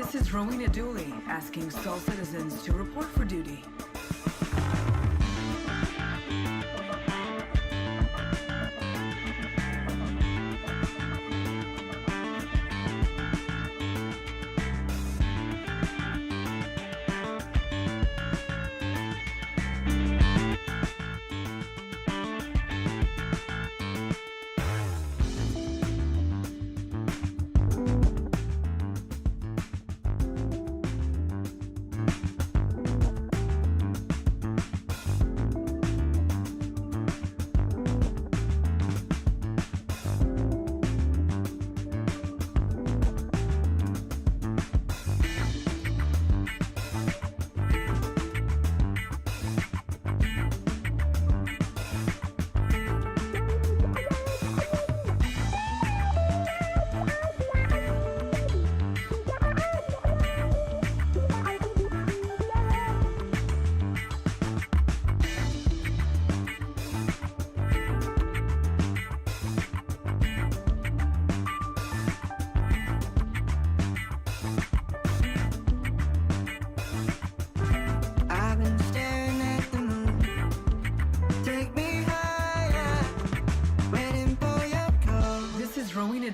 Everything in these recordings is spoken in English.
This is Rowena Dooley asking Sol citizens to report for duty.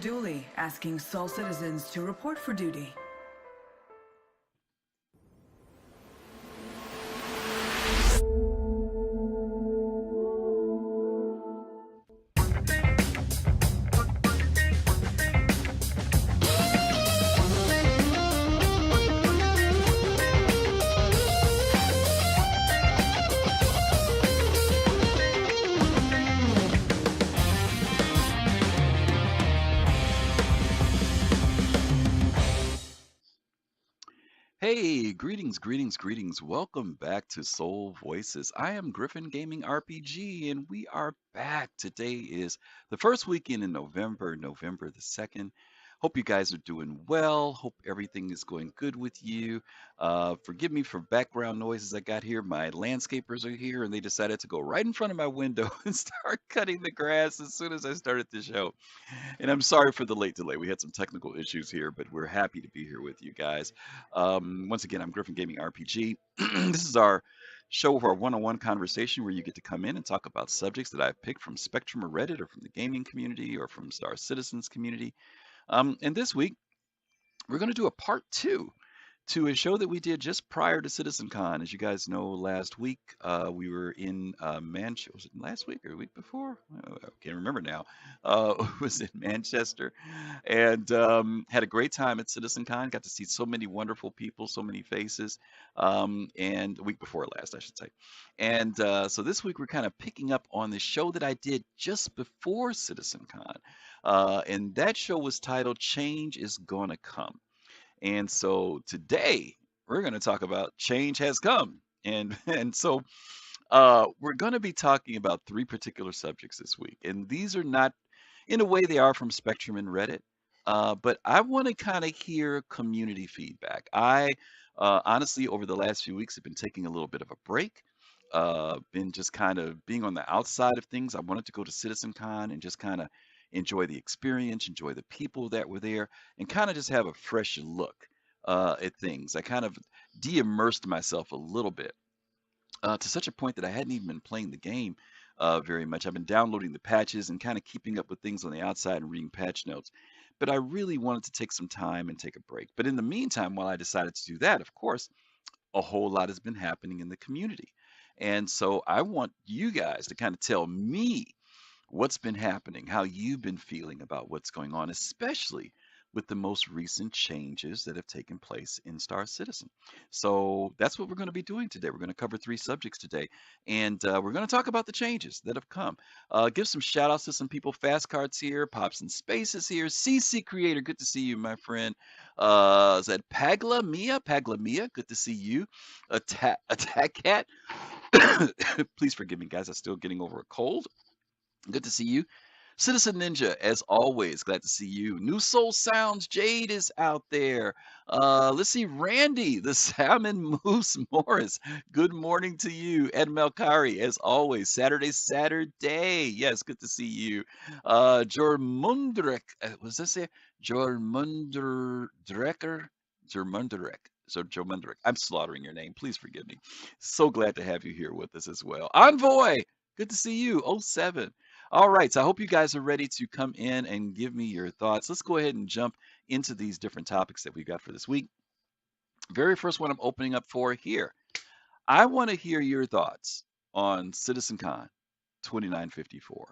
Dooley asking Sol citizens to report for duty. Hey, greetings. Welcome back to Soul Voices. I am Griffin Gaming RPG, and we are back. Today is the first weekend in November, November the 2nd. Hope you guys are doing well. Hope everything is going good with you. Forgive me for background noises I got here. My landscapers are here, and they decided to go right in front of my window and start cutting the grass as soon as I started the show. And I'm sorry for the late delay. We had some technical issues here, but we're happy to be here with you guys. Once again, I'm Griffin Gaming RPG. This is our show for our one-on-one conversation where you get to come in and talk about subjects that I've picked from Spectrum or Reddit or from the gaming community or from Star Citizens community. And this week, we're going to do a part 2 to a show that we did just prior to CitizenCon. As you guys know, last week we were in Manchester. Was it last week or the week before? I can't remember now. It was in Manchester, and had a great time at CitizenCon. Got to see so many wonderful people, so many faces, and the week before last, I should say. And so this week we're kind of picking up on the show that I did just before CitizenCon, and that show was titled "Change is Gonna Come." And so today we're going to talk about change has come. And so we're going to be talking about 3 particular subjects this week. And these are not, in a way, they are from Spectrum and Reddit. But I want to kind of hear community feedback. I honestly, over the last few weeks, have been taking a little bit of a break. Been just kind of being on the outside of things. I wanted to go to CitizenCon and just kind of enjoy the experience, enjoy the people that were there, and kind of just have a fresh look at things. I kind of de-immersed myself a little bit to such a point that I hadn't even been playing the game very much. I've been downloading the patches and kind of keeping up with things on the outside and reading patch notes. But I really wanted to take some time and take a break. But in the meantime, while I decided to do that, of course, a whole lot has been happening in the community. And so I want you guys to kind of tell me what's been happening, how you've been feeling about what's going on, especially with the most recent changes that have taken place in Star Citizen. So that's what we're going to be doing today. We're going to cover 3 subjects today, and we're going to talk about the changes that have come. Give some shout outs to some people. Fast Cards here, Pops in Space is here, CC Creator, good to see you, my friend. Is that Pagla Mia, good to see you. Attack Cat, please forgive me, guys, I'm still getting over a cold. Good to see you. Citizen Ninja, as always, glad to see you. New Soul Sounds, Jade is out there. Let's see, Randy, the Salmon Moose Morris. Good morning to you. Ed Melkari, as always, Saturday. Yes, good to see you. Jormundrek, was this it? Jormundrecker? Jermunderek. So Jermunderek. I'm slaughtering your name. Please forgive me. So glad to have you here with us as well. Envoy, good to see you. Oh 07. All right, so I hope you guys are ready to come in and give me your thoughts. Let's go ahead and jump into these different topics that we've got for this week. Very first one I'm opening up for here. I want to hear your thoughts on CitizenCon 2954.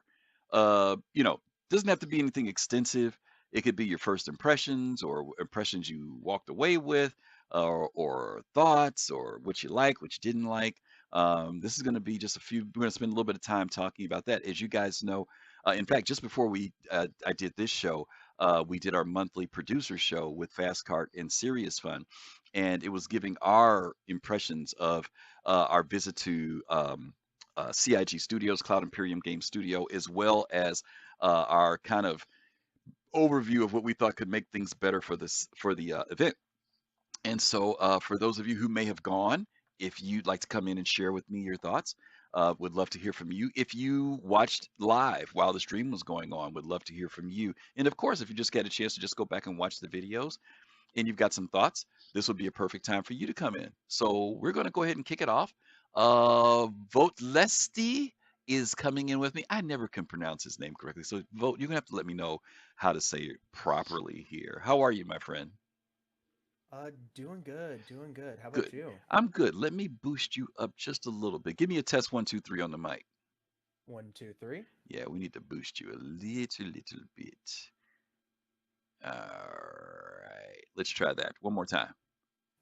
Doesn't have to be anything extensive. It could be your first impressions or impressions you walked away with, or thoughts or what you like, what you didn't like. This is going to be just a few. We're going to spend a little bit of time talking about that. As you guys know, in fact, just before I did this show, we did our monthly producer show with Fast Cart and Serious Fun, and it was giving our impressions of our visit to CIG Studios, Cloud Imperium Games Studio, as well as our kind of overview of what we thought could make things better for the event. And so, for those of you who may have gone, if you'd like to come in and share with me your thoughts, would love to hear from you. If you watched live while the stream was going on, would love to hear from you. And of course, if you just get a chance to just go back and watch the videos, and you've got some thoughts, this would be a perfect time for you to come in. So we're going to go ahead and kick it off. Vote Lesty is coming in with me. I never can pronounce his name correctly. So Vote, you're going to have to let me know how to say it properly here. How are you, my friend? Doing good, doing good. How about Good. you? I'm good. Let me boost you up just a little bit. Give me a test 1, 2, 3 on the mic. One, two, three. Yeah, we need to boost you a little bit. All right. Let's try that one more time.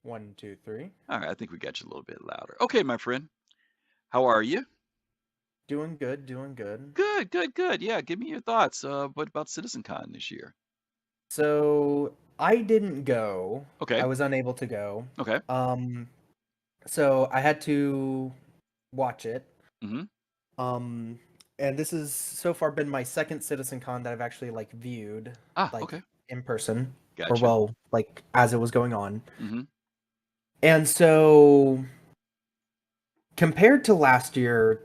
One, two, three. All right. I think we got you a little bit louder. Okay, my friend. How are you? Doing good, doing good. Good, good, good. Yeah, give me your thoughts. What about CitizenCon this year? So I didn't go. Okay, I was unable to go. okay. Um, so I had to watch it. Mm-hmm. Um, and this has so far been my second CitizenCon that I've actually like viewed, Ah, like okay. in person, or Gotcha. well, like as it was going on. Mm-hmm. And so compared to last year,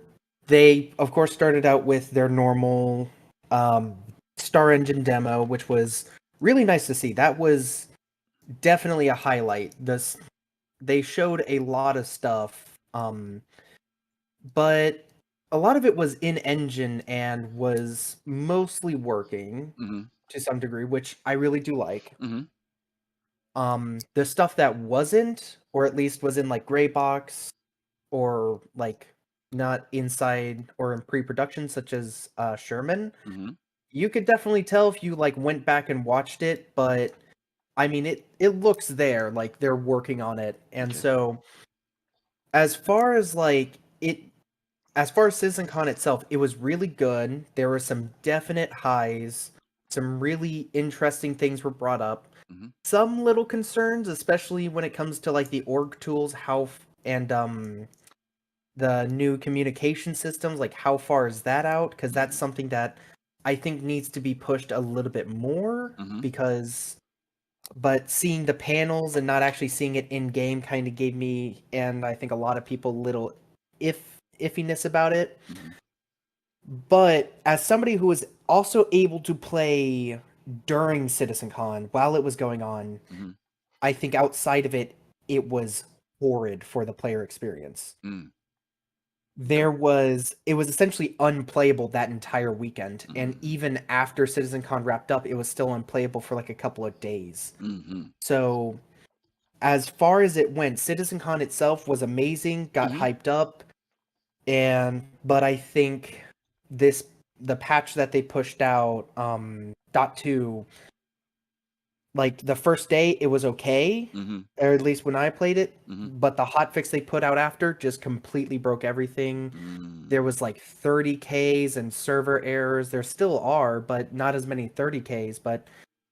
they of course started out with their normal um, Star Engine demo, which was really nice to see. That was definitely a highlight. This they showed a lot of stuff, but a lot of it was in engine and was mostly working Mm-hmm. to some degree, which I really do like. Mm-hmm. The stuff that wasn't, or at least was in like gray box or like not inside or in pre-production, such as Sherman, Mm-hmm. you could definitely tell if you like went back and watched it. But I mean, it looks there, like they're working on it. And Okay. so as far as like it, as far as CitizenCon itself, it was really good. There were some definite highs. Some really interesting things were brought up. Mm-hmm. Some little concerns, especially when it comes to like the org tools, and the new communication systems, like how far is that out? Because that's Mm-hmm. something that I think needs to be pushed a little bit more. Mm-hmm. Because but seeing the panels and not actually seeing it in game kind of gave me, and I think a lot of people, little iffiness about it. Mm-hmm. But as somebody who was also able to play during CitizenCon while it was going on, Mm-hmm. I think outside of it, it was horrid for the player experience. Mm. Okay. It was essentially unplayable that entire weekend, and Mm-hmm. even after CitizenCon wrapped up, it was still unplayable for like a couple of days. Mm-hmm. So as far as it went, CitizenCon itself was amazing, got Mm-hmm. hyped up, but I think this the patch that they pushed out, .2, like the first day it was okay, Mm-hmm. or at least when I played it, Mm-hmm. but the hotfix they put out after just completely broke everything. There Mm. was like 30Ks and server errors. There still are, but not as many 30Ks, but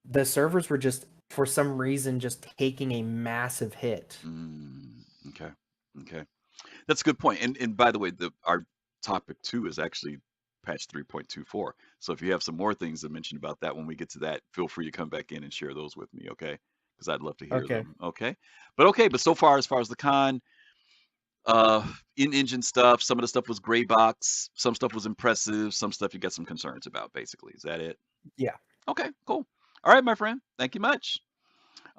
the servers were just for some reason just taking a massive hit. Mm. Okay. Okay. That's a good point. And by the way, the our topic 2 is actually patch 3.24. So if you have some more things to mention about that when we get to that, feel free to come back in and share those with me, okay? Because I'd love to hear Okay. them. Okay, but so far as far as the con, uh in-engine stuff, some of the stuff was gray box, some stuff was impressive, some stuff you got some concerns about, basically. Is that it? Yeah. Okay, cool. All right, my friend. Thank you much.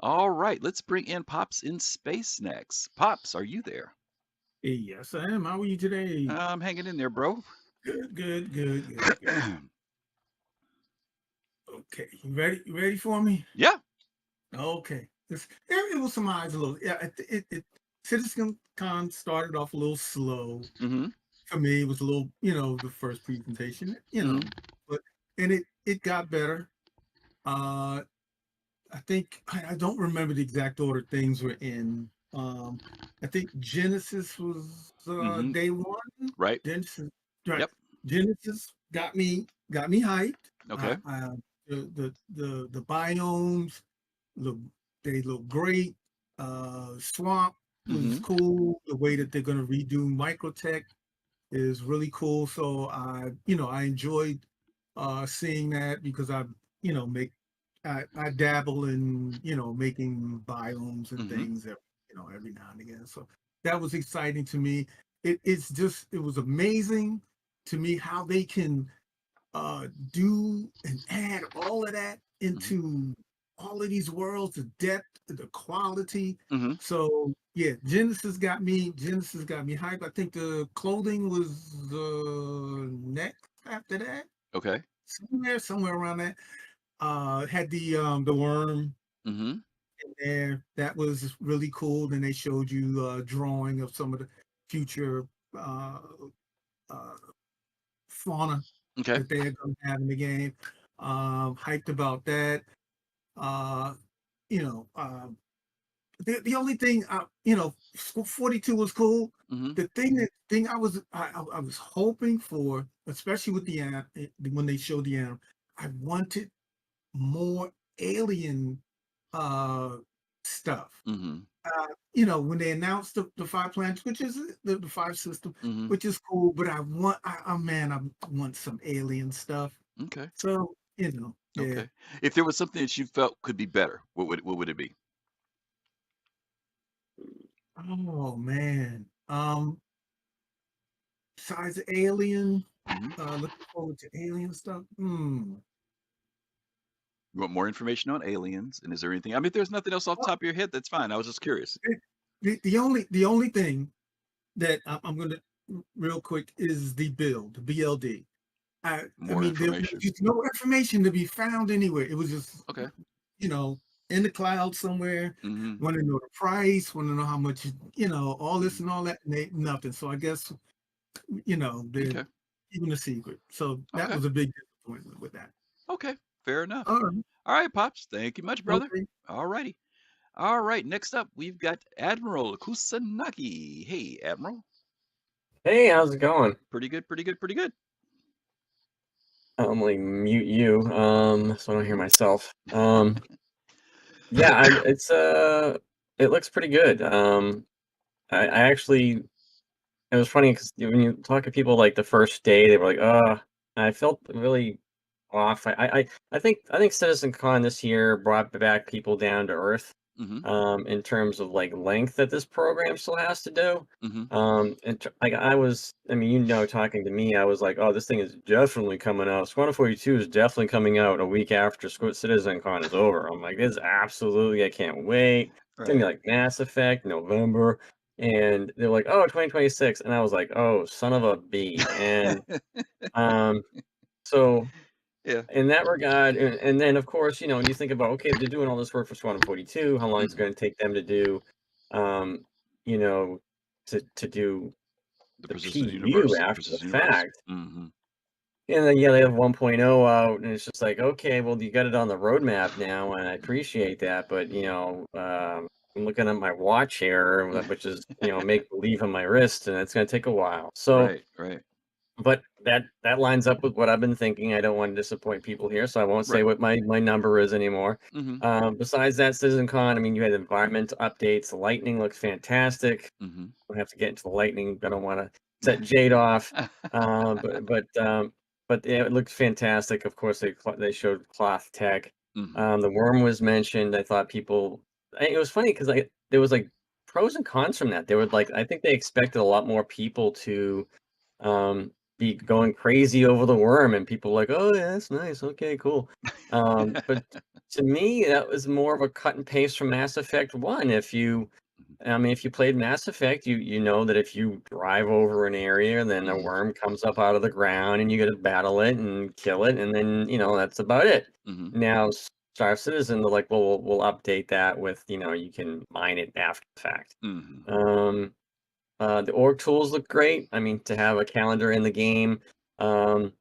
All right, let's bring in Pops in space next. Pops, are you there? Hey, yes, I am. How are you today? I'm hanging in there, bro. Good, good, good, good, good. Okay, you ready? You ready for me? Yeah. Okay. It was some eyes a little. Yeah, CitizenCon started off a little slow Mm-hmm. for me. It was a little, the first presentation, Mm-hmm. but and it got better. Uh, I think I don't remember the exact order things were in. I think Genesis was Mm-hmm. day one. Right. Genesis, right? Yep. Genesis got me hyped. Okay. The biomes look they look great. Swamp was Mm-hmm. cool. The way that they're gonna redo Microtech is really cool. So I enjoyed seeing that because make I dabble in making biomes and Mm-hmm. things every now and again. So that was exciting to me. It was amazing to me how they can do and add all of that Mm-hmm. into all of these worlds, the depth, the quality. Mm-hmm. So yeah, Genesis got me hyped. I think the clothing was next after that, Okay. somewhere around that. Had the worm Mm-hmm. in there. That was really cool. Then they showed you a drawing of some of the future uh, uh, fauna Okay. that they're going to have in the game. Hyped about that. Uh, you know, the only thing, 42 was cool. Mm-hmm. The thing I was hoping for, especially with when they showed the animal, I wanted more alien uh stuff. Mm-hmm. When they announced the five planets, which is the five system, Mm-hmm. which is cool, but I want some alien stuff. Okay. So, yeah. Okay. If there was something that you felt could be better, what would it be? Oh man. Besides Alien, Mm-hmm. looking forward to Alien stuff. You want more information on aliens? And is there anything? I mean, if there's nothing else off the Well, top of your head, that's fine. I was just curious. the only thing that I'm going to real quick is the build, the BLD. I More mean, there was information. just no information to be found anywhere. It was just, Okay. you know, in the cloud somewhere. Mm-hmm. Want to know the price, want to know how much, all this Mm-hmm. and all that, and nothing. So I guess, they're Okay. keeping a secret. So that Okay. was a big disappointment with that. Okay. Fair enough. All right. All right, Pops. Thank you much, brother. Okay. All righty. All right. Next up, we've got Admiral Kusanagi. Hey, Admiral. Hey, how's it going? Pretty good. Pretty good. Pretty good. I'm gonna mute you, so I don't hear myself. Yeah, it looks pretty good. I actually, it was funny because when you talk to people like the first day, they were like, I felt really off. I think CitizenCon this year brought back people down to earth, Mm-hmm. in terms of like length that this program still has to do. Mm-hmm. Like I mean, talking to me, I was like, oh, this thing is definitely coming out. Squadron 42 is definitely coming out a week after CitizenCon is over. I'm like, this is absolutely, I can't wait. It's gonna be Right. like Mass Effect, November. And they're like, oh, 2026. And I was like, oh, son of a bee. And um, so Yeah. in that regard, and then of course, when you think about, okay, they're doing all this work for Squadron 42, how long is it Mm-hmm. going to take them to do, um, you know, to do The the persistent PU universe. after the Persistent universe. fact? Mm-hmm. And then yeah, they have 1.0 out, and it's just like, okay, well, you got it on the roadmap now, and I appreciate that, but I'm looking at my watch here, which is make believe on my wrist, and it's going to take a while. So. Right. Right. But that lines up with what I've been thinking. I don't want to disappoint people here, so I won't say Right. what my number is anymore. Mm-hmm. Besides that, CitizenCon, I mean, you had environmental updates. The lightning looks fantastic. Mm-hmm. I don't have to get into the lightning. I don't want to set Jade off. But yeah, it looks fantastic. Of course, they showed cloth tech. Mm-hmm. The worm was mentioned. I thought it was funny because there was like pros and cons from that. They would like, I think they expected a lot more people to um be going crazy over the worm, and people like, oh yeah, that's nice, okay, cool. But to me, that was more of a cut and paste from Mass Effect 1. If you played Mass Effect, you know that if you drive over an area, then a worm comes up out of the ground, and you got to battle it and kill it, and then that's about it. Now, Star Citizen, they're like, well, we'll update that with you can mine it after the fact. The org tools look great. I mean, to have a calendar in the game, and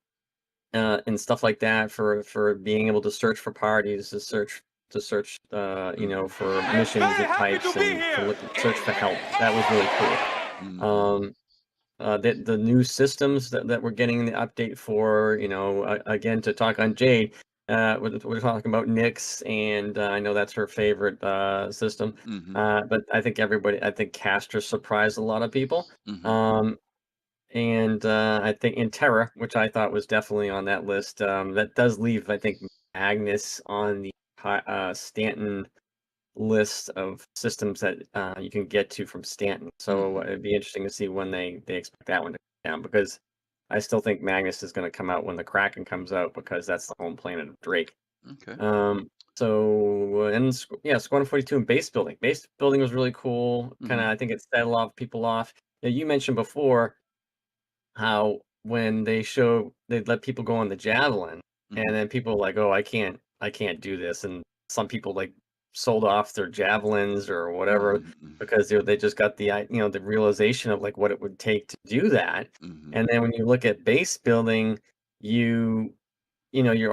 stuff like that for being able to search for parties, to search for missions and types, and to search for help. That was really cool. The new systems that we're getting the update for, again, to talk on Jade, we're talking about Nyx, and I know that's her favorite system. But I think Castor surprised a lot of people. And I think in Terra, which I thought was definitely on that list, that does leave, I think, Magnus on the Stanton list of systems that you can get to from Stanton. So it'd be interesting to see when they expect that one to come down, because I still think Magnus is going to come out when the Kraken comes out, because that's the home planet of Drake. Okay. Squadron 42 and base building. Base building was really cool. Kind of, I think it set a lot of people off. You mentioned before how when they let people go on the Javelin, and then people were like, oh, I can't do this, and some people like sold off their Javelins or whatever, because they just got the the realization of like what it would take to do that. And then when you look at base building, you're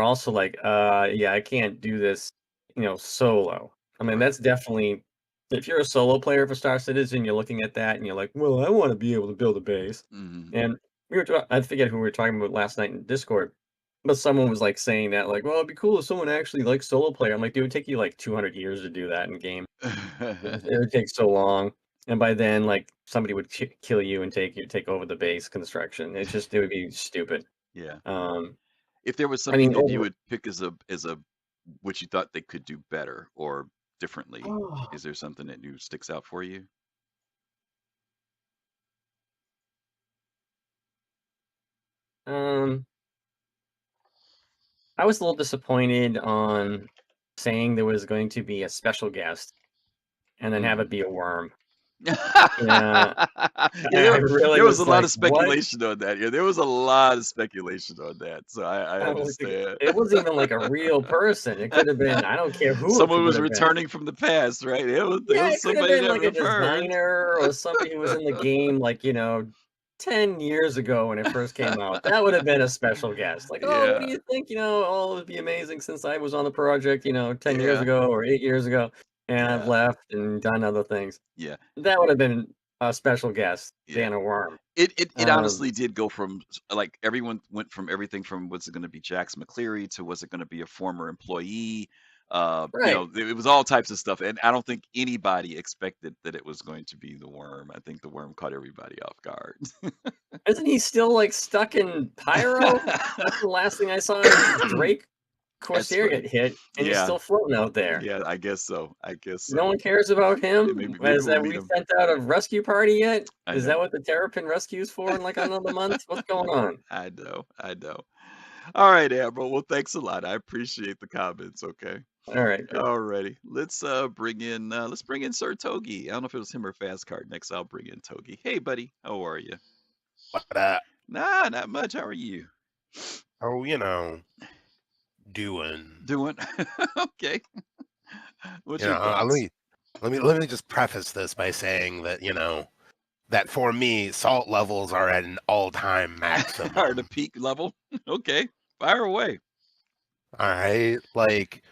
also like, yeah, I can't do this solo. I mean, that's definitely, if you're a solo player for Star Citizen, you're looking at that and you're like, well, I want to be able to build a base. And I forget who we were talking about last night in Discord, but someone was like saying that, like, well, it'd be cool if someone actually likes solo player. I'm like, dude, it would take you like 200 years to do that in game. It would take so long. And by then, like, somebody would kill you and take over the base construction. It would be stupid. Yeah. Um, If there was I something mean, that you would pick as a what you thought they could do better or differently, is there something that new sticks out for you? I was a little disappointed on saying there was going to be a special guest and then have it be a worm. Yeah, Yeah, I really there was a was lot like, of what? speculation on that. Yeah, there was a lot of speculation on that. So I I was like, understand. it wasn't even like a real person. It could have been, I don't care who it Someone would was have been. returning from the past, right? It Yeah, was it could have somebody been that like a returned. designer or somebody who was in the game, like, 10 years ago when it first came out. That would have been a special guest. Like, oh, what do Yeah, you think? Oh, it would be amazing since I was on the project, 10 years yeah, ago or 8 years ago, and I've yeah, left and done other things. yeah, That would have been a special guest yeah. than a worm. It honestly did go from like everyone went from everything from was it going to be Jax McCleary to was it going to be a former employee? Right. It was all types of stuff, and I don't think anybody expected that it was going to be the worm. I think the worm caught everybody off guard. Isn't he still like stuck in Pyro? That's the last thing I saw of Drake That's Corsair right. get hit, and he's Yeah, still floating out there. yeah, I guess so. I guess No so. one cares about Yeah, him. maybe we'll Have meet we him. sent out a rescue party yet? I Is that know. what the Terrapin rescue's for in like another month? What's going on? I know. I know. All right, Amber. Well, thanks a lot. I appreciate the comments. Okay. All right, great. Alrighty. Let's bring in Sir Togi. I don't know if it was him or Fast Card. Next, I'll bring in Togi. Hey, buddy. How are you? What up? Nah, not much. How are you? Oh, doing. Doing okay. What's You your know, let thoughts? me let me just preface this by saying that that for me, salt levels are at an all-time Or the maximum. peak level? Okay. Fire away. All right, like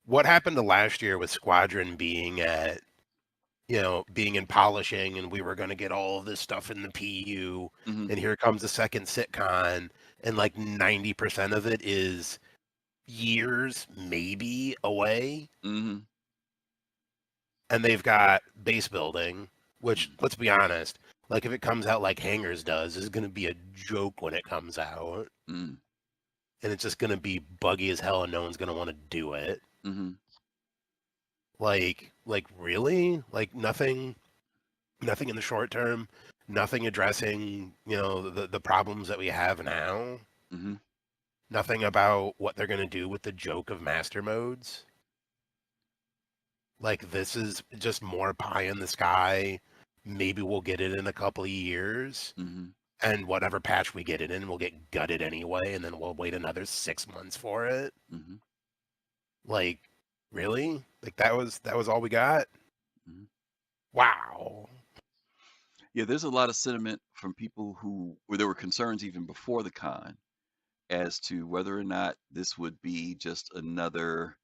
what happened to last year with Squadron being at being in polishing, and we were going to get all of this stuff in the PU, Hmm. and here comes the second sitcon, and like 90% of it is years maybe away. Hmm. And they've got base building, which, let's be honest, like if it comes out like Hangers does, is going to be a joke when it comes out. Mm. And it's just going to be buggy as hell and no one's going to want to do it. Hmm. Like really? Like nothing in the short term. Nothing addressing, the problems that we have now. Mm-hmm. Nothing about what they're going to do with the joke of master modes. Like, this is just more pie in the sky. Maybe we'll get it in a couple of years. Mm-hmm. And whatever patch we get it in, we'll get gutted anyway, and then we'll wait another 6 months for it. Mm-hmm. Like, really? Like, that was all we got? Mm-hmm. Wow. Yeah, there's a lot of sentiment from people where there were concerns even before the con as to whether or not this would be just another,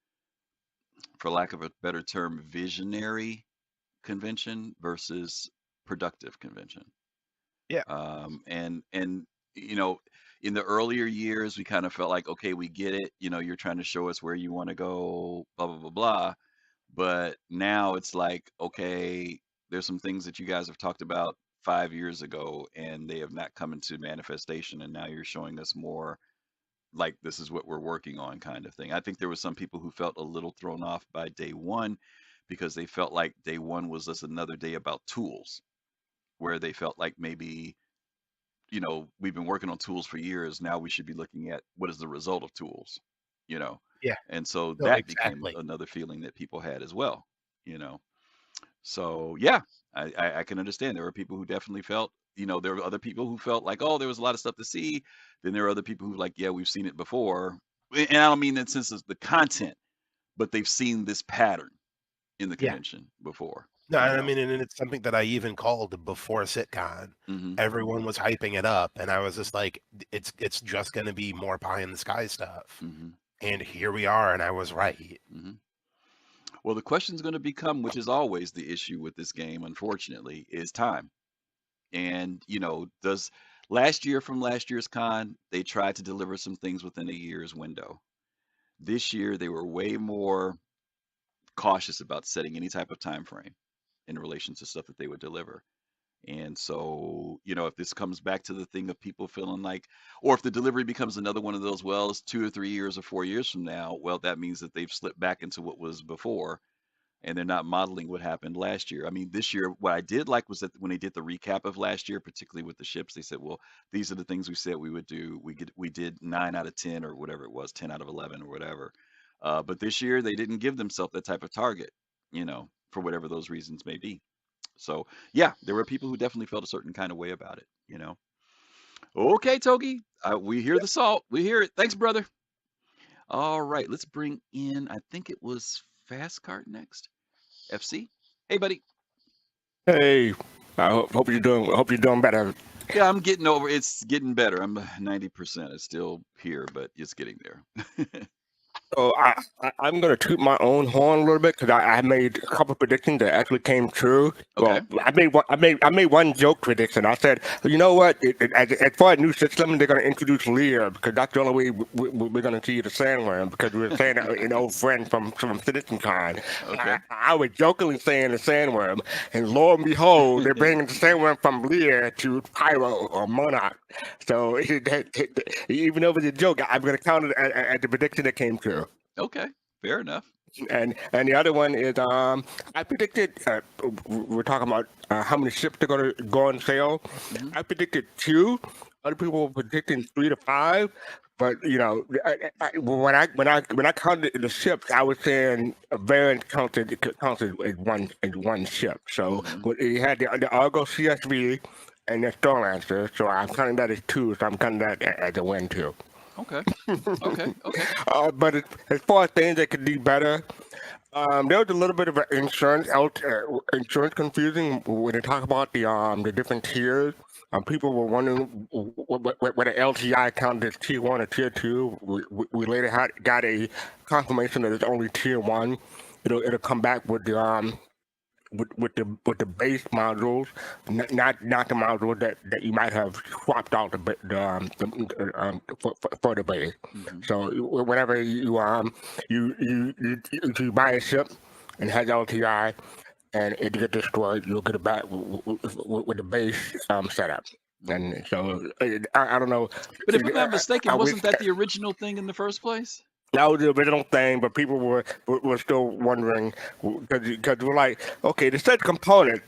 for lack of a better term, visionary convention versus productive convention. Yeah. And you know, in the earlier years, we kind of felt like, okay, we get it. You're trying to show us where you want to go, blah blah blah blah. But now it's like, okay, there's some things that you guys have talked about 5 years ago, and they have not come into manifestation, and now you're showing us more like this is what we're working on, kind of thing. I think there was some people who felt a little thrown off by day one because they felt like day one was just another day about tools, where they felt like maybe, we've been working on tools for years. Now we should be looking at what is the result of tools, you know? Yeah. And so No, that became exactly. another feeling that people had as well, you know? So yeah, I can understand. There were people who definitely felt, there were other people who felt like, oh, there was a lot of stuff to see. Then there are other people who like, yeah, we've seen it before. And I don't mean that sense of the content, but they've seen this pattern in the Yeah. convention before. No, you I know? mean, and it's something that I even called before CitCon. Mhm. Everyone was hyping it up, and I was just like, it's just going to be more pie in the sky stuff. Mhm. And here we are, and I was right. Mhm. Well, the question's going to become, which is always the issue with this game, unfortunately, is time. And, does from last year's con, they tried to deliver some things within a year's window. This year, they were way more cautious about setting any type of time frame in relation to stuff that they would deliver. And so, if this comes back to the thing of people feeling like, or if the delivery becomes another one of those, well, it's 2 or 3 years or 4 years from now, well, that means that they've slipped back into what was before and they're not modeling what happened last year. I mean, this year, what I did like was that when they did the recap of last year, particularly with the ships, they said, well, these are the things we said we would do. We did 9 out of 10 or whatever it was, 10 out of 11 or whatever. But this year, they didn't give themselves that type of target, for whatever those reasons may be. So, yeah, there were people who definitely felt a certain kind of way about it. Okay, Togi, we hear the salt. We hear it. Thanks, brother. All right, let's bring in, I think it was Fast Cart next. FC. Hey, buddy. Hey, hope you're doing better. Yeah, I'm getting over. It's getting better. I'm 90%. It's still here, but it's getting there. So I'm gonna toot my own horn a little bit because I made a couple predictions that actually came true. Okay. Well, I made one joke prediction. I said, you know what? As far as new system, they're gonna introduce Lear because that's the only way we're gonna see the Sandworm because we were saying an old friend from CitizenCon. Okay. I was jokingly saying the Sandworm, and lo and behold, they're bringing the Sandworm from Lear to Pyro or Monarch. So even though it was a joke, I'm gonna count it as the prediction that came true. Okay. Fair enough. And the other one is I predicted we're talking about how many ships are going to go on sale. Mhm. I predicted 2. Other people were predicting 3 to 5. But when I counted the ships, I was saying a variant counted as one ship. So you had the Argo CSV and the Stormlancer. So I'm counting that as 2. So I'm counting that as a win too. Okay. Okay. But as far as things that could do better, there was a little bit of an insurance confusing when they talk about the different tiers. People were wondering whether LTI counted as tier 1 or tier 2. We later got a confirmation that it's only tier 1. It'll come back with the with the base modules, not the modules that you might have swapped out for the base. Mhm. So whenever you buy a ship and it has LTI and it gets destroyed, you'll get it back with the base setup. And so I don't know. But if I'm not mistaken, I wasn't wish- that the original thing in the first place? That was the original thing, but people were still wondering because we're like, okay, this said component.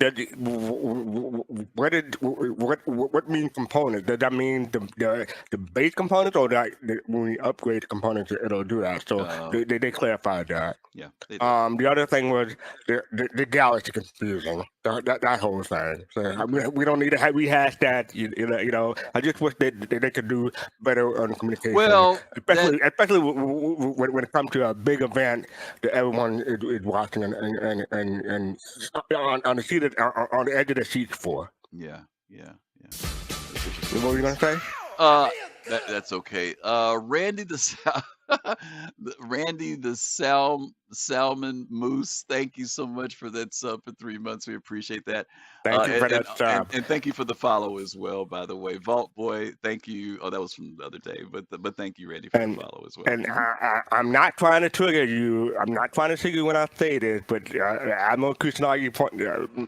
What means component? Does that mean the base components, or that when we upgrade the components, it'll do that? So they clarified that. Yeah. The other thing was the galaxy confusing. That whole thing. So we don't need to rehash that. You know. I just wish they could do better on communication. Well, especially when it comes to a big event that everyone is watching and on the seat on the edge of the seats for. Yeah. What were you gonna say? That's okay. Randy the Salmon Moose. Thank you so much for that sub for 3 months. We appreciate that. Thank you for that sub. And thank you for the follow as well. By the way, Vault Boy, thank you. Oh, that was from the other day, but thank you, Randy, for the follow as well. And I'm not trying to trigger you. I'm not trying to trigger you when I say this, but Admiral Kusanagi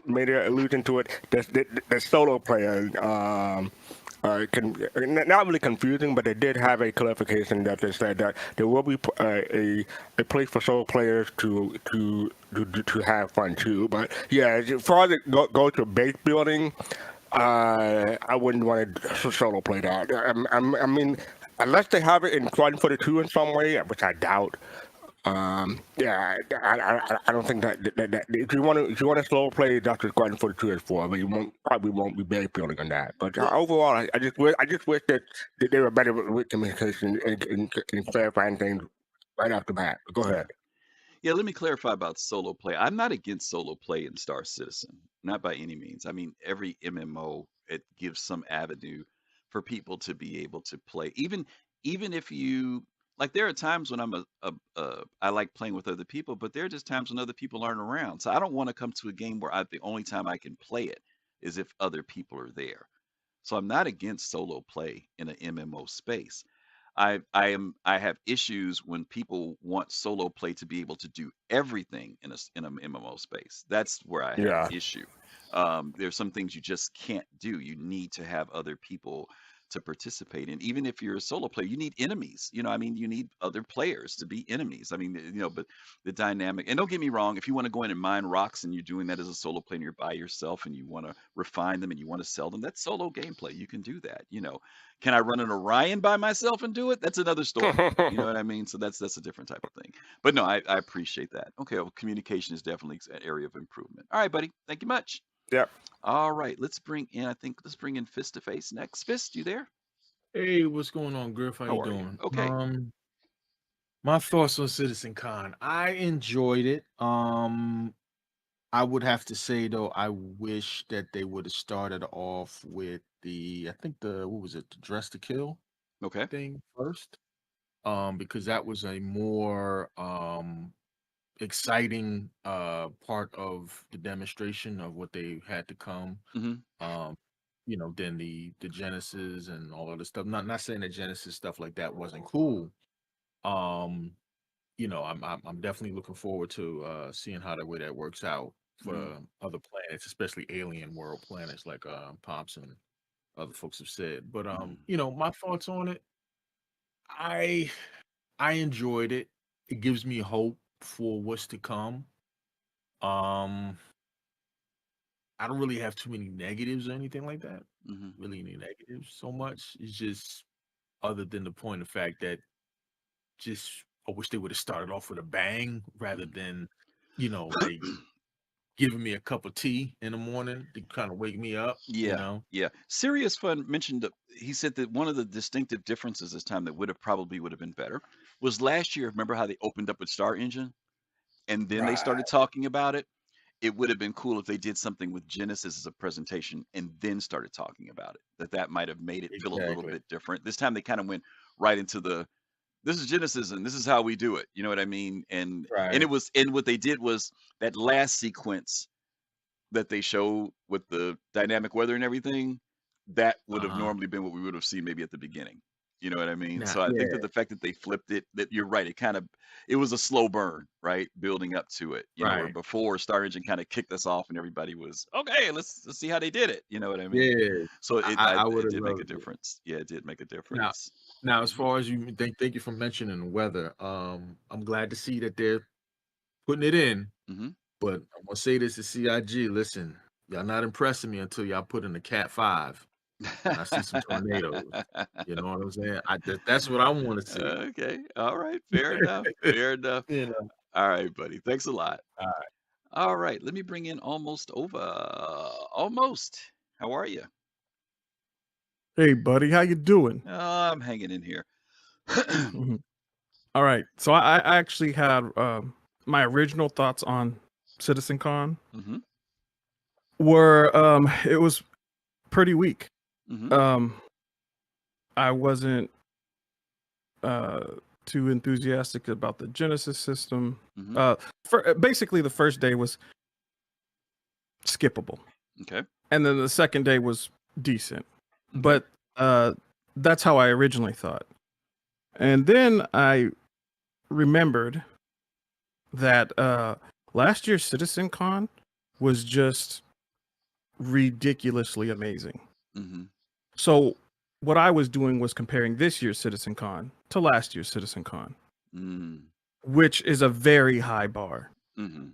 made an allusion to it. The solo player. Not really confusing, but they did have a clarification that they said that there will be a place for solo players to have fun too. But yeah, as far as it go to base building, I wouldn't want to solo play that. I mean, unless they have it in Squadron 42 in some way, which I doubt. Yeah, I don't think that if you want to slow play, that's what Squadron 42 is for. But you probably won't be base building on that. But overall, I just wish that they were better with communication and clarifying things right off the bat. Go ahead. Yeah, let me clarify about solo play. I'm not against solo play in Star Citizen, not by any means. I mean, every MMO, it gives some avenue for people to be able to play. Even if you like, there are times when I like playing with other people, but there are just times when other people aren't around. So I don't want to come to a game where the only time I can play it is if other people are there. So I'm not against solo play in an MMO space. I have issues when people want solo play to be able to do everything in an MMO space. That's where I have an issue. There's some things you just can't do. You need to have other people to participate in. Even if you're a solo player, you need enemies. You need other players to be enemies. But the dynamic, and don't get me wrong, if you want to go in and mine rocks and you're doing that as a solo player and you're by yourself and you want to refine them and you want to sell them, that's solo gameplay. You can do that. Can I run an Orion by myself and do it? That's another story. You know what I mean? So that's a different type of thing. But no, I appreciate that. Okay, well, communication is definitely an area of improvement. All right, buddy. Thank you much. Yep. All right, let's bring in Fist to Face next. Fist, you there? Hey, what's going on, Griff? How you doing? Okay. My thoughts on CitizenCon. I enjoyed it. I would have to say though, I wish that they would have started off with the Dress to Kill thing first. Because that was a more exciting part of the demonstration of what they had to come. Than the Genesis and all of the stuff. Not saying the Genesis stuff like that wasn't cool. I'm definitely looking forward to seeing how the way that works out for other planets, especially alien world planets like Pops and other folks have said. But my thoughts on it, I enjoyed it. It gives me hope for what's to come. I don't really have too many negatives or anything like that. Really any negatives so much. It's just other than the point of fact that I wish they would have started off with a bang rather than, like giving me a cup of tea in the morning to kind of wake me up. Yeah. Serious Fun mentioned he said that one of the distinctive differences this time that would have been better was last year. Remember how they opened up with Star Engine and then they started talking about it? It would have been cool if they did something with Genesis as a presentation and then started talking about it. That might have made it feel a little bit different. This time they kind of went right into this is Genesis and this is how we do it. You know what I mean? And what they did was that last sequence that they showed with the dynamic weather and everything, that would have normally been what we would have seen maybe at the beginning. You know what I mean? So I think that the fact that they flipped it, that you're right, it was a slow burn, right? Building up to it. Where before Star Engine kind of kicked us off and everybody was, okay, let's see how they did it. You know what I mean? Yeah. So it did make a difference. Yeah, it did make a difference. Now, as far as you thank you for mentioning the weather. I'm glad to see that they're putting it in. Mm-hmm. But I'm gonna say this to CIG. Listen, y'all not impressing me until y'all put in the Cat 5 and I see some tornadoes. You know what I'm saying? That's what I want to see. Okay. All right. Fair enough. Fair enough. You know. All right, buddy. Thanks a lot. All right. All right. Let me bring in Almost Over. Almost. How are you? Hey, buddy, how you doing? I'm hanging in here. Mhm. All right, so I actually had my original thoughts on CitizenCon Mm-hmm. were it was pretty weak. Mm-hmm. I wasn't too enthusiastic about the Genesis system. Mm-hmm. Basically, the first day was skippable, Okay. and then the second day was decent. Okay. But that's how I originally thought. And then I remembered that last year's CitizenCon was just ridiculously amazing. Mm-hmm. So what I was doing was comparing this year's CitizenCon to last year's CitizenCon, which is a very high bar. Mm-hmm.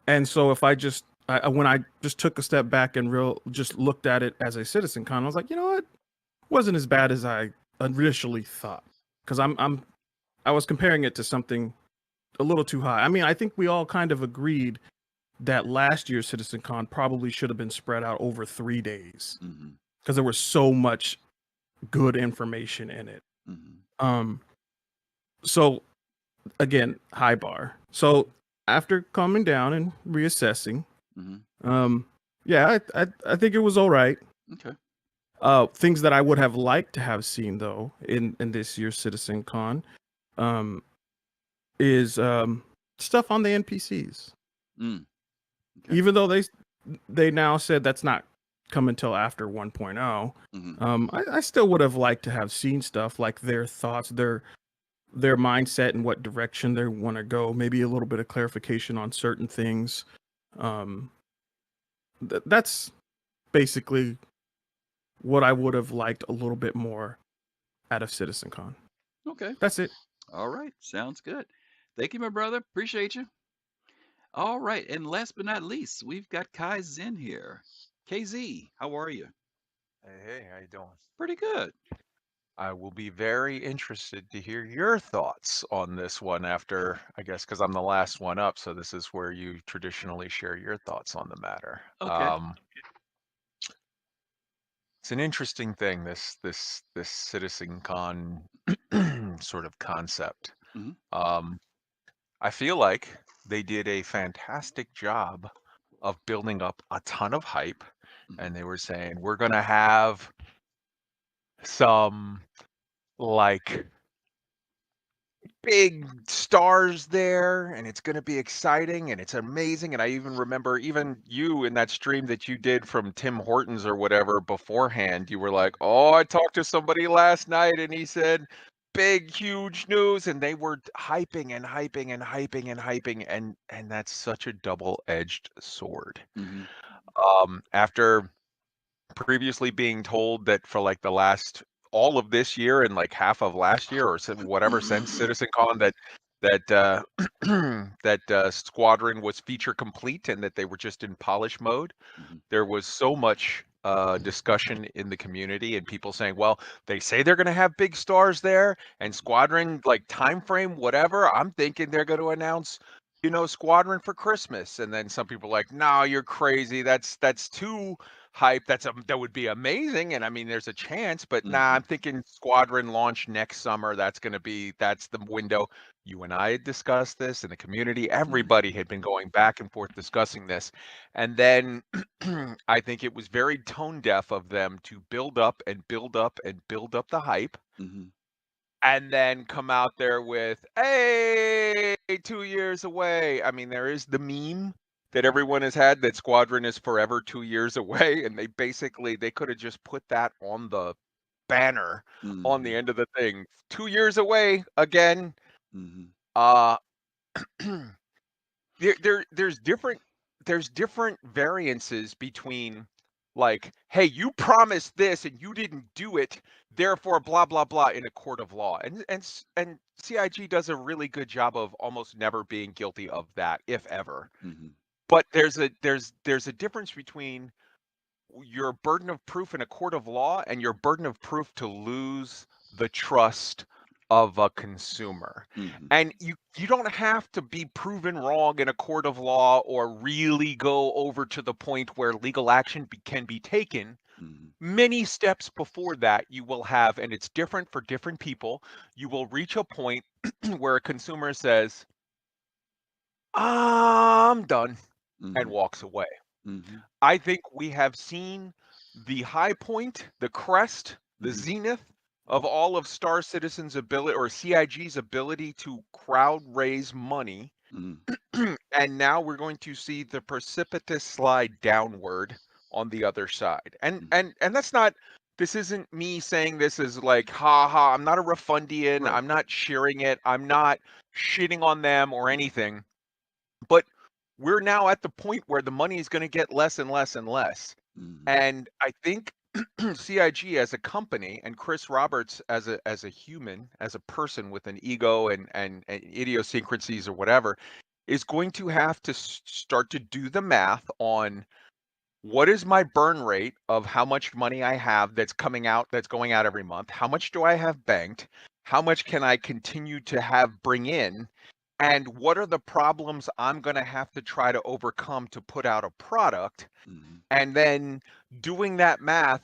And so if I just when I just took a step back and just looked at it as a CitizenCon, I was like, you know what, it wasn't as bad as I initially thought, because I was comparing it to something a little too high. I mean, I think we all kind of agreed that last year's CitizenCon probably should have been spread out over 3 days, because there was so much good information in it. Mm-hmm. So again, high bar. So after calming down and reassessing, yeah, I think it was all right. Okay. Things that I would have liked to have seen though in this year's CitizenCon, is stuff on the NPCs. Okay. Even though they now said that's not come until after 1.0, I still would have liked to have seen stuff like their thoughts, their mindset and what direction they want to go. Maybe a little bit of clarification on certain things. That's basically what I would have liked a little bit more out of CitizenCon. Okay. That's it. All right. Sounds good. Thank you, my brother. Appreciate you. All right. And last but not least, we've got Kai Zen here. KZ, how are you? Hey, how you doing? Pretty good. I will be very interested to hear your thoughts on this one after, I guess, because I'm the last one up, so this is where you traditionally share your thoughts on the matter. Okay. It's an interesting thing, this CitizenCon sort of concept. I feel like they did a fantastic job of building up a ton of hype, and they were saying we're going to have some like big stars there, and it's going to be exciting and it's amazing. And I even remember even you in that stream that you did from Tim Hortons or whatever beforehand, you were like, oh, I talked to somebody last night and he said big huge news, and they were hyping and hyping and hyping and hyping, and that's such a double-edged sword. After previously being told that for like the last all of this year and like half of last year or whatever since CitizenCon that Squadron was feature complete and that they were just in polish mode. There was so much discussion in the community and people saying, well, they say they're going to have big stars there and Squadron, like time frame, whatever. I'm thinking they're going to announce, you know, Squadron for Christmas. And then some people are like, no, you're crazy. That's too hype. That would be amazing. And I mean, there's a chance, but nah, I'm thinking Squadron launch next summer. That's the window. You and I had discussed this in the community. Everybody had been going back and forth discussing this. And then I think it was very tone deaf of them to build up and build up and build up the hype. And then come out there with, hey, 2 years away. I mean, there is the meme that everyone has had that Squadron is forever 2 years away. And they could have just put that on the banner on the end of the thing. 2 years away again. There's different variances between like, hey, you promised this and you didn't do it, therefore blah blah blah in a court of law. And CIG does a really good job of almost never being guilty of that, if ever. Mm-hmm. But there's a difference between your burden of proof in a court of law and your burden of proof to lose the trust of a consumer. Mm-hmm. And you don't have to be proven wrong in a court of law or really go over to the point where legal action can be taken. Mm-hmm. Many steps before that you will have, and it's different for different people, you will reach a point where a consumer says, I'm done, and Mm-hmm. walks away. Mm-hmm. I think we have seen the high point, the crest, the Mm-hmm. zenith of all of Star Citizen's ability or CIG's ability to crowd raise money. Mm-hmm. And now we're going to see the precipitous slide downward on the other side. And Mm-hmm. and that's not, this isn't me saying this is like, ha ha, I'm not a refundian, Right. I'm not cheering it, I'm not shitting on them or anything. But we're now at the point where the money is going to get less and less and less. Mm-hmm. And I think CIG as a company and Chris Roberts as a human, as a person with an ego and idiosyncrasies or whatever, is going to have to start to do the math on what is my burn rate of how much money I have that's coming out, that's going out every month? How much do I have banked? How much can I continue to have bring in? And what are the problems I'm going to have to try to overcome to put out a product? Mm-hmm. And then doing that math,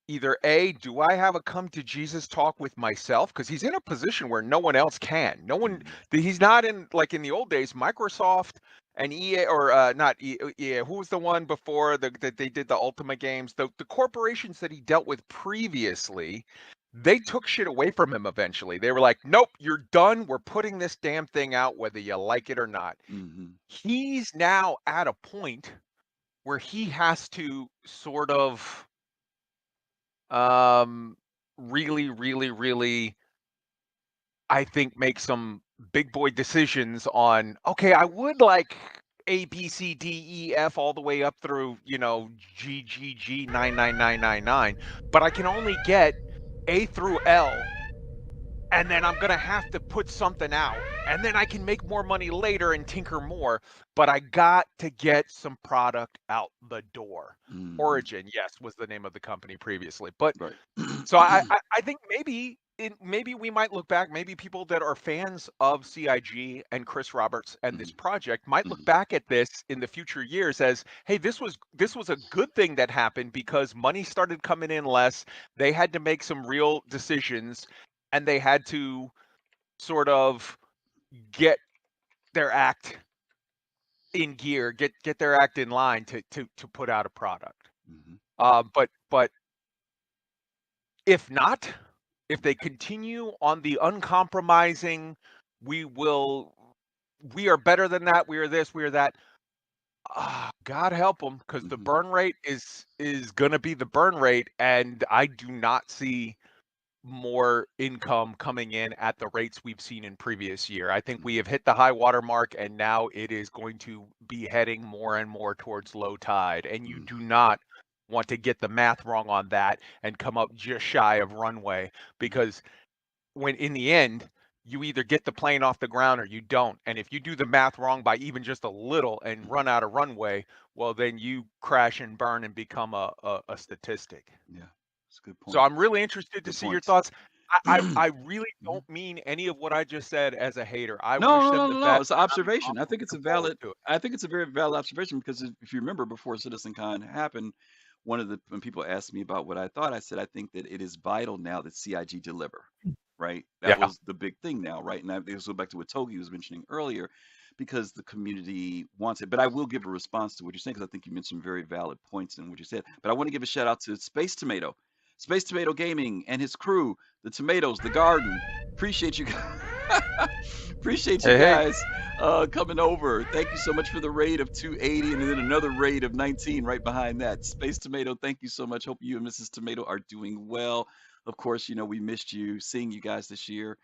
either A, do I have a come to Jesus talk with myself? Because he's in a position where no one else can. No one, he's not in, like in the old days, Microsoft and EA, or not EA, who was the one before that they did the Ultimate games? The corporations that he dealt with previously, they took shit away from him eventually. They were like, nope, you're done. We're putting this damn thing out, whether you like it or not. Mm-hmm. He's now at a point where he has to sort of really, really, really, I think, make some big boy decisions on, okay, I would like A, B, C, D, E, F all the way up through, G, G, G, 99999, but I can only get A through L, and then I'm going to have to put something out, and then I can make more money later and tinker more, but I got to get some product out the door. Mm-hmm. Origin, yes, was the name of the company previously. But right. so I think maybe we might look back, maybe people that are fans of CIG and Chris Roberts and this project might look back at this in the future years as, hey, this was a good thing that happened because money started coming in less. They had to make some real decisions, and they had to sort of get their act in gear, get their act in line to put out a product. But if not, if they continue on the uncompromising, we are better than that, we are this, we are that, God help them, because the burn rate is going to be the burn rate, and I do not see more income coming in at the rates we've seen in previous year. I think we have hit the high water mark, and now it is going to be heading more and more towards low tide. And you do not want to get the math wrong on that and come up just shy of runway, because when in the end, you either get the plane off the ground or you don't. And if you do the math wrong by even just a little and run out of runway, well, then you crash and burn and become a statistic. Yeah, that's a good point. So I'm really interested to Good see your points. thoughts. I really don't mean any of what I just said as a hater. I wish them the No. best. It's an observation. I think it's a Looking forward valid. to it. I think it's a very valid observation because if you remember before CitizenCon happened, when people asked me about what I thought, I said I think that it is vital now that CIG deliver. Right, that Yeah. was the big thing now. Right, and this goes back to what Togi was mentioning earlier, because the community wants it. But I will give a response to what you're saying because I think you mentioned very valid points in what you said. But I want to give a shout out to Space Tomato Gaming and his crew, the Tomatoes, the Garden. Appreciate you guys. Appreciate you guys coming over. Thank you so much for the raid of 280 and then another raid of 19 right behind that. Space Tomato, thank you so much. Hope you and Mrs. Tomato are doing well. Of course, we missed seeing you guys this year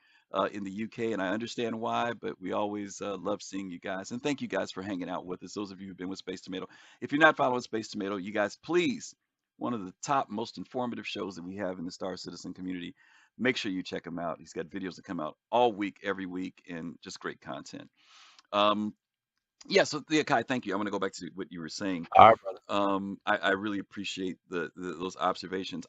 in the UK, and I understand why, but we always love seeing you guys. And thank you guys for hanging out with us, those of you who've been with Space Tomato. If you're not following Space Tomato, you guys, please one of the top, most informative shows that we have in the Star Citizen community. Make sure you check him out. He's got videos that come out all week, every week, and just great content. Yeah, so yeah, Kai, thank you. I'm going to go back to what you were saying. All right, brother. I really appreciate those observations.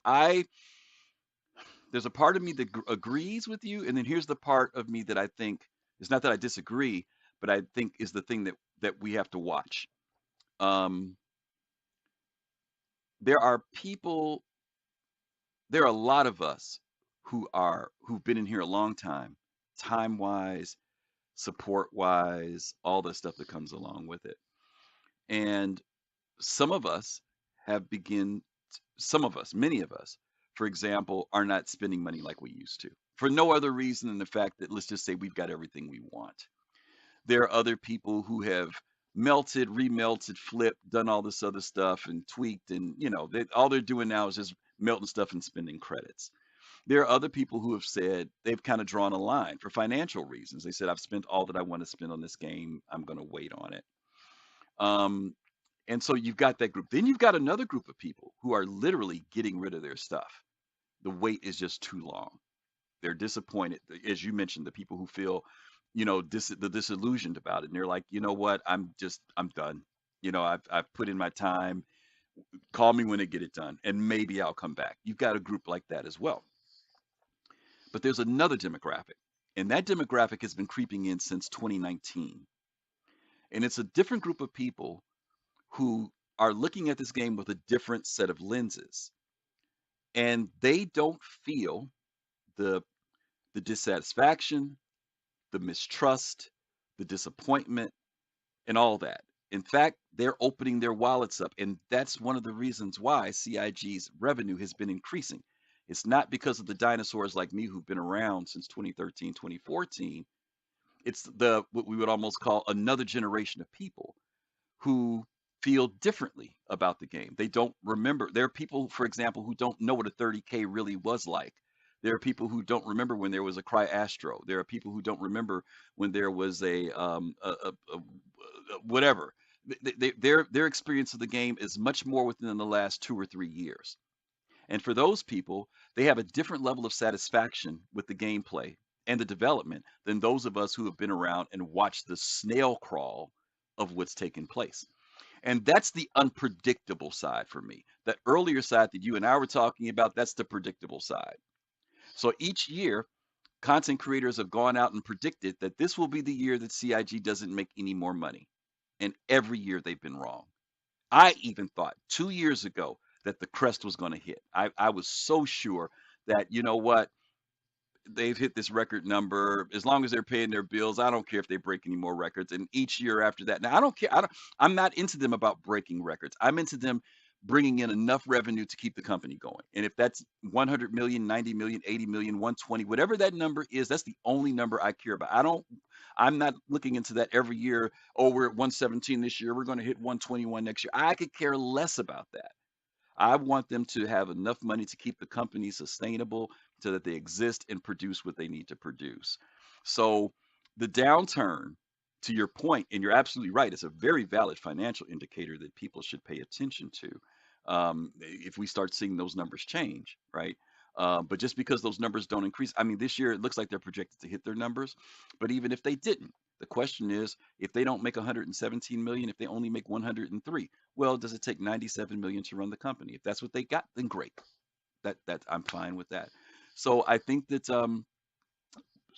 There's a part of me that agrees with you, and then here's the part of me that I think it's not that I disagree, but I think is the thing that we have to watch. There are people, there are a lot of us who've been in here a long time, time wise, support wise, all the stuff that comes along with it. And some of us have some of us, many of us, for example, are not spending money like we used to for no other reason than the fact that let's just say we've got everything we want. There are other people who have melted, remelted, flipped, done all this other stuff and tweaked, and all they're doing now is just melting stuff and spending credits. There are other people who have said they've kind of drawn a line for financial reasons. They said, I've spent all that I want to spend on this game. I'm going to wait on it. And so you've got that group. Then you've got another group of people who are literally getting rid of their stuff. The wait is just too long. They're disappointed, as you mentioned, the people who feel, disillusioned about it, and they're like, you know what, I'm done. I've put in my time. Call me when they get it done, and maybe I'll come back. You've got a group like that as well. But there's another demographic, and that demographic has been creeping in since 2019, and it's a different group of people who are looking at this game with a different set of lenses, and they don't feel the dissatisfaction, the mistrust, the disappointment, and all that. In fact, they're opening their wallets up, and that's one of the reasons why CIG's revenue has been increasing. It's not because of the dinosaurs like me who've been around since 2013, 2014. It's what we would almost call another generation of people who feel differently about the game. They don't remember. There are people, for example, who don't know what a 30K really was like. There are people who don't remember when there was a Cry-Astro. There are people who don't remember when there was a whatever. Their experience of the game is much more within the last 2 or 3 years. And for those people, they have a different level of satisfaction with the gameplay and the development than those of us who have been around and watched the snail crawl of what's taken place. And that's the unpredictable side for me. That earlier side that you and I were talking about, that's the predictable side. So each year, content creators have gone out and predicted that this will be the year that CIG doesn't make any more money. And every year they've been wrong. I even thought 2 years ago that the crest was going to hit. I was so sure that, you know what, they've hit this record number. As long as they're paying their bills, I don't care if they break any more records. And each year after that, now I don't care. I'm not into them about breaking records. I'm into them bringing in enough revenue to keep the company going. And if that's 100 million, 90 million, 80 million, 120, whatever that number is, that's the only number I care about. I'm not looking into that every year. Oh, we're at 117 this year. We're going to hit 121 next year. I could care less about that. I want them to have enough money to keep the company sustainable so that they exist and produce what they need to produce. So the downturn, to your point, and you're absolutely right, it's a very valid financial indicator that people should pay attention to if we start seeing those numbers change, right? But just because those numbers don't increase, I mean, this year it looks like they're projected to hit their numbers. But even if they didn't, the question is, if they don't make 117 million, if they only make 103, well, does it take 97 million to run the company? If that's what they got, then great. That I'm fine with that. So I think that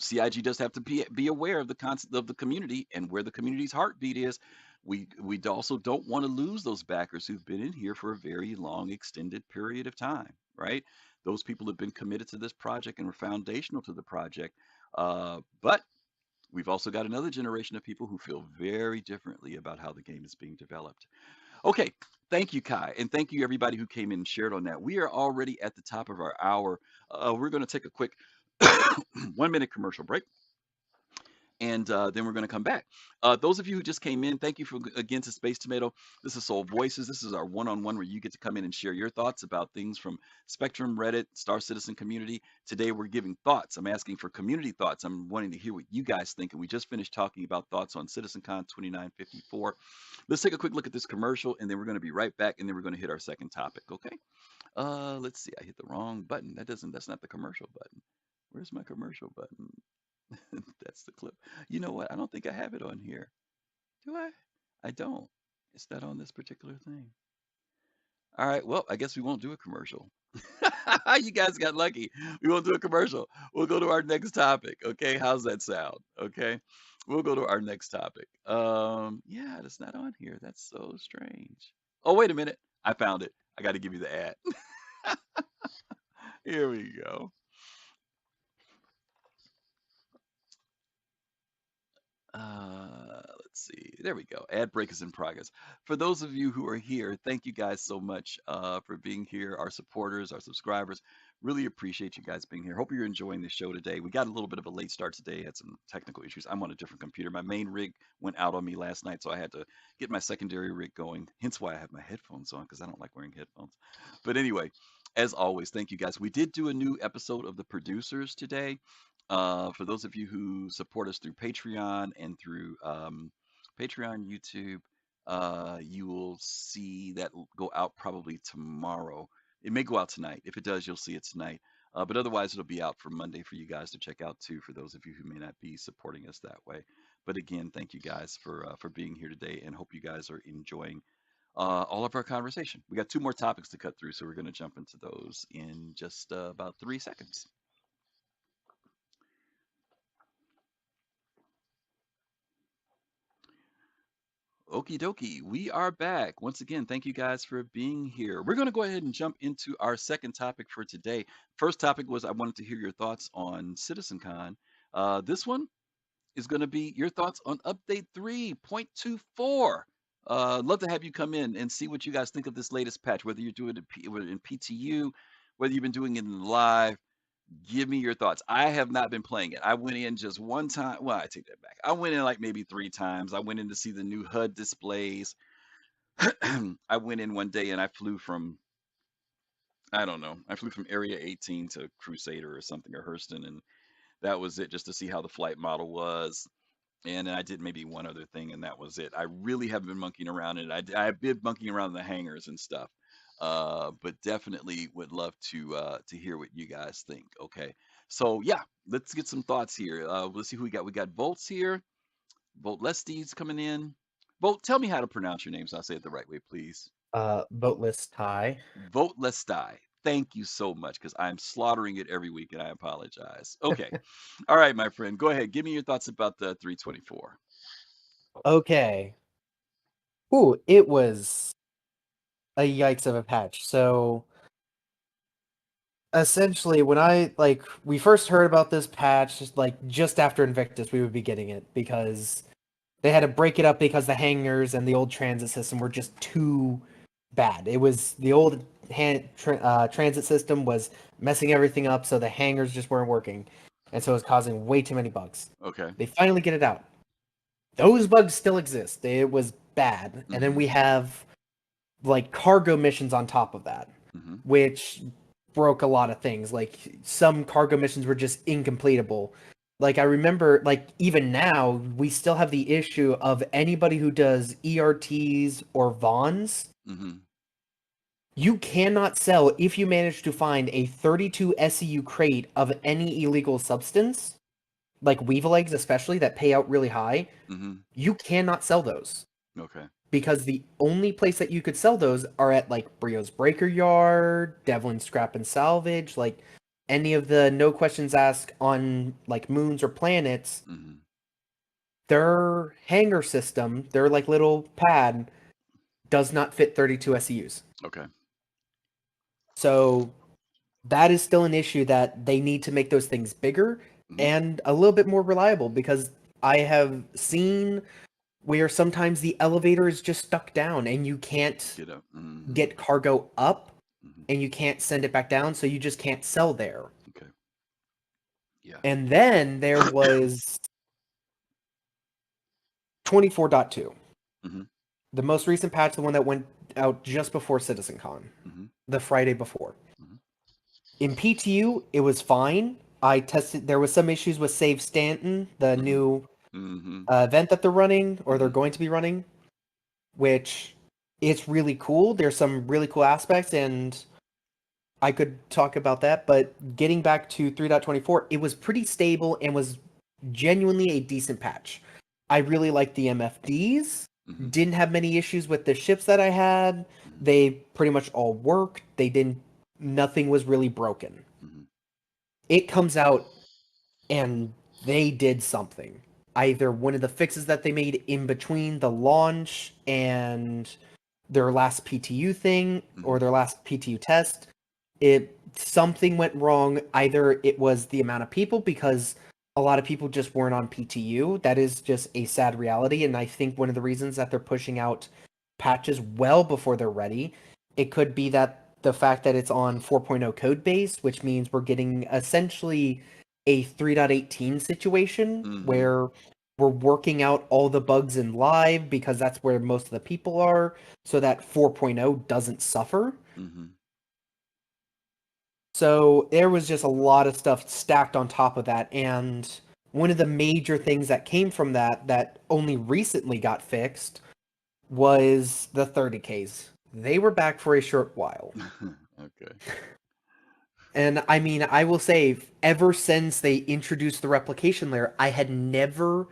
CIG does have to be aware of the concept of the community and where the community's heartbeat is. We also don't want to lose those backers who've been in here for a very long, extended period of time, right? Those people have been committed to this project and were foundational to the project. But we've also got another generation of people who feel very differently about how the game is being developed. Okay, thank you, Kai, and thank you everybody who came in and shared on that. We are already at the top of our hour. We're going to take a quick 1-minute commercial break. and then we're going to come back. Those of you who just came in, thank you again to Space Tomato. This is Soul Voices. This is our one-on-one where you get to come in and share your thoughts about things from Spectrum, Reddit, Star Citizen community. Today we're giving thoughts. I'm asking for community thoughts. I'm wanting to hear what you guys think, and we just finished talking about thoughts on CitizenCon 2954. Let's take a quick look at this commercial, and then we're going to be right back, and then we're going to hit our second topic. Okay? Let's see. I hit the wrong button. That's not the commercial button. Where's my commercial button? That's the clip. You know what? I don't think I have it on here. Do I? I don't. It's not on this particular thing. All right. Well, I guess we won't do a commercial. You guys got lucky. We won't do a commercial. We'll go to our next topic. Okay. How's that sound? Okay. We'll go to our next topic. Yeah, that's not on here. That's so strange. Oh, wait a minute. I found it. I got to give you the ad. Here we go. Let's see. There we go. Ad break is in progress. For those of you who are here, thank you guys so much for being here. Our supporters, our subscribers, really appreciate you guys being here. Hope you're enjoying the show today. We got a little bit of a late start today. Had some technical issues. I'm on a different computer. My main rig went out on me last night, so I had to get my secondary rig going. Hence why I have my headphones on, because I don't like wearing headphones. But anyway, as always, thank you guys. We did do a new episode of The Producers today. For those of you who support us through Patreon and through Patreon, YouTube, you will see that go out probably tomorrow. It may go out tonight. If it does, you'll see it tonight. But otherwise, it'll be out for Monday for you guys to check out too, for those of you who may not be supporting us that way. But again, thank you guys for being here today, and hope you guys are enjoying all of our conversation. We got 2 more topics to cut through, so we're going to jump into those in just about 3 seconds. Okie dokie, we are back. Once again, thank you guys for being here. We're going to go ahead and jump into our second topic for today. First topic was I wanted to hear your thoughts on CitizenCon. This one is going to be your thoughts on Update 3.24. Love to have you come in and see what you guys think of this latest patch, whether you're doing it in PTU, whether you've been doing it in live. Give me your thoughts. I have not been playing it. I went in just one time. Well, I take that back. I went in like maybe 3 times. I went in to see the new HUD displays. I went in one day and I flew from, I don't know, I flew from Area 18 to Crusader or something, or Hurston, and that was it, just to see how the flight model was. And I did maybe one other thing, and that was it. I really haven't been monkeying around in it. I've been monkeying around in the hangars and stuff. But definitely would love to hear what you guys think. Okay, so yeah, let's get some thoughts here. Let's see who we got. We got Volts here. Volt Lesti's coming in. Volt, tell me how to pronounce your name so I say it the right way, please. Voteless tie. Vote Lesti. Thank you so much, because I'm slaughtering it every week, and I apologize. Okay, all right, my friend, go ahead. Give me your thoughts about the 324. Okay. Ooh, it was a yikes of a patch. So essentially, when we first heard about this patch, just after Invictus, we would be getting it, because they had to break it up because the hangars and the old transit system were just too bad. It was the old transit system was messing everything up, so the hangars just weren't working, and so it was causing way too many bugs. Okay. They finally get it out. Those bugs still exist. It was bad, and then we have cargo missions on top of that, which broke a lot of things. Like, some cargo missions were just incompletable. Like, I remember, even now, we still have the issue of anybody who does ERTs or Vons. You cannot sell, if you manage to find a 32 SEU crate of any illegal substance, like Weevil eggs especially, that pay out really high, you cannot sell those. Okay. Because the only place that you could sell those are at, Brio's Breaker Yard, Devlin Scrap and Salvage, any of the no questions asked on, moons or planets. Their hangar system, their, little pad, does not fit 32 SEUs. Okay. So that is still an issue, that they need to make those things bigger and a little bit more reliable, because I have seen where sometimes the elevator is just stuck down and you can't get cargo up and you can't send it back down, so you just can't sell there. Okay. Yeah. And then there was 24.2. Mm-hmm. The most recent patch, the one that went out just before CitizenCon, Mm-hmm. the Friday before. Mm-hmm. In PTU, it was fine. I tested. There was some issues with Save Stanton, the Mm-hmm. new Mm-hmm. event that they're running, or they're Mhm. going to be running, which it's really cool. There's some really cool aspects, and I could talk about that. But getting back to 3.24, it was pretty stable and was genuinely a decent patch. I really liked the MFDs. Mhm. Didn't have many issues with the ships that I had. Mhm. They pretty much all worked. They didn't. Nothing was really broken. Mhm. It comes out and they did something. Either one of the fixes that they made in between the launch and their last PTU thing or Mhm. their last PTU test, something went wrong. Either it was the amount of people, because a lot of people just weren't on PTU. That is just a sad reality, and I think one of the reasons that they're pushing out patches well before they're ready, it could be that the fact that it's on 4.0 code base, which means we're getting essentially a 3.18 situation Mhm. where we're working out all the bugs in live because that's where most of the people are, so that 4.0 doesn't suffer. Mhm. So there was just a lot of stuff stacked on top of that, and one of the major things that came from that only recently got fixed was the 30Ks. They were back for a short while. Okay. And I mean, I will say, ever since they introduced the replication layer, I had never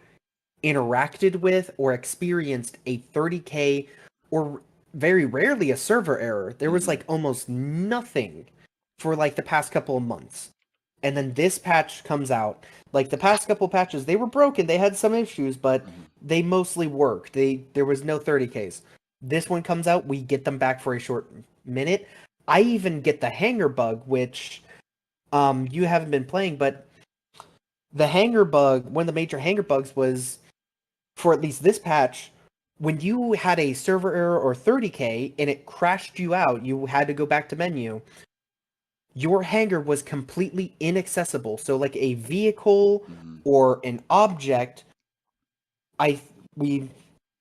interacted with or experienced a 30K or very rarely a server error. There was Mhm. like almost nothing for like the past couple of months. And then this patch comes out. Like the past couple patches, they were broken. They had some issues, but Mhm. they mostly worked. There was no 30Ks. This one comes out, we get them back for a short minute. I even get the hanger bug, which you haven't been playing, but the hanger bug, one of the major hanger bugs was, for at least this patch, when you had a server error or 30K and it crashed you out, you had to go back to menu, your hangar was completely inaccessible. So like a vehicle Mhm. or an object, we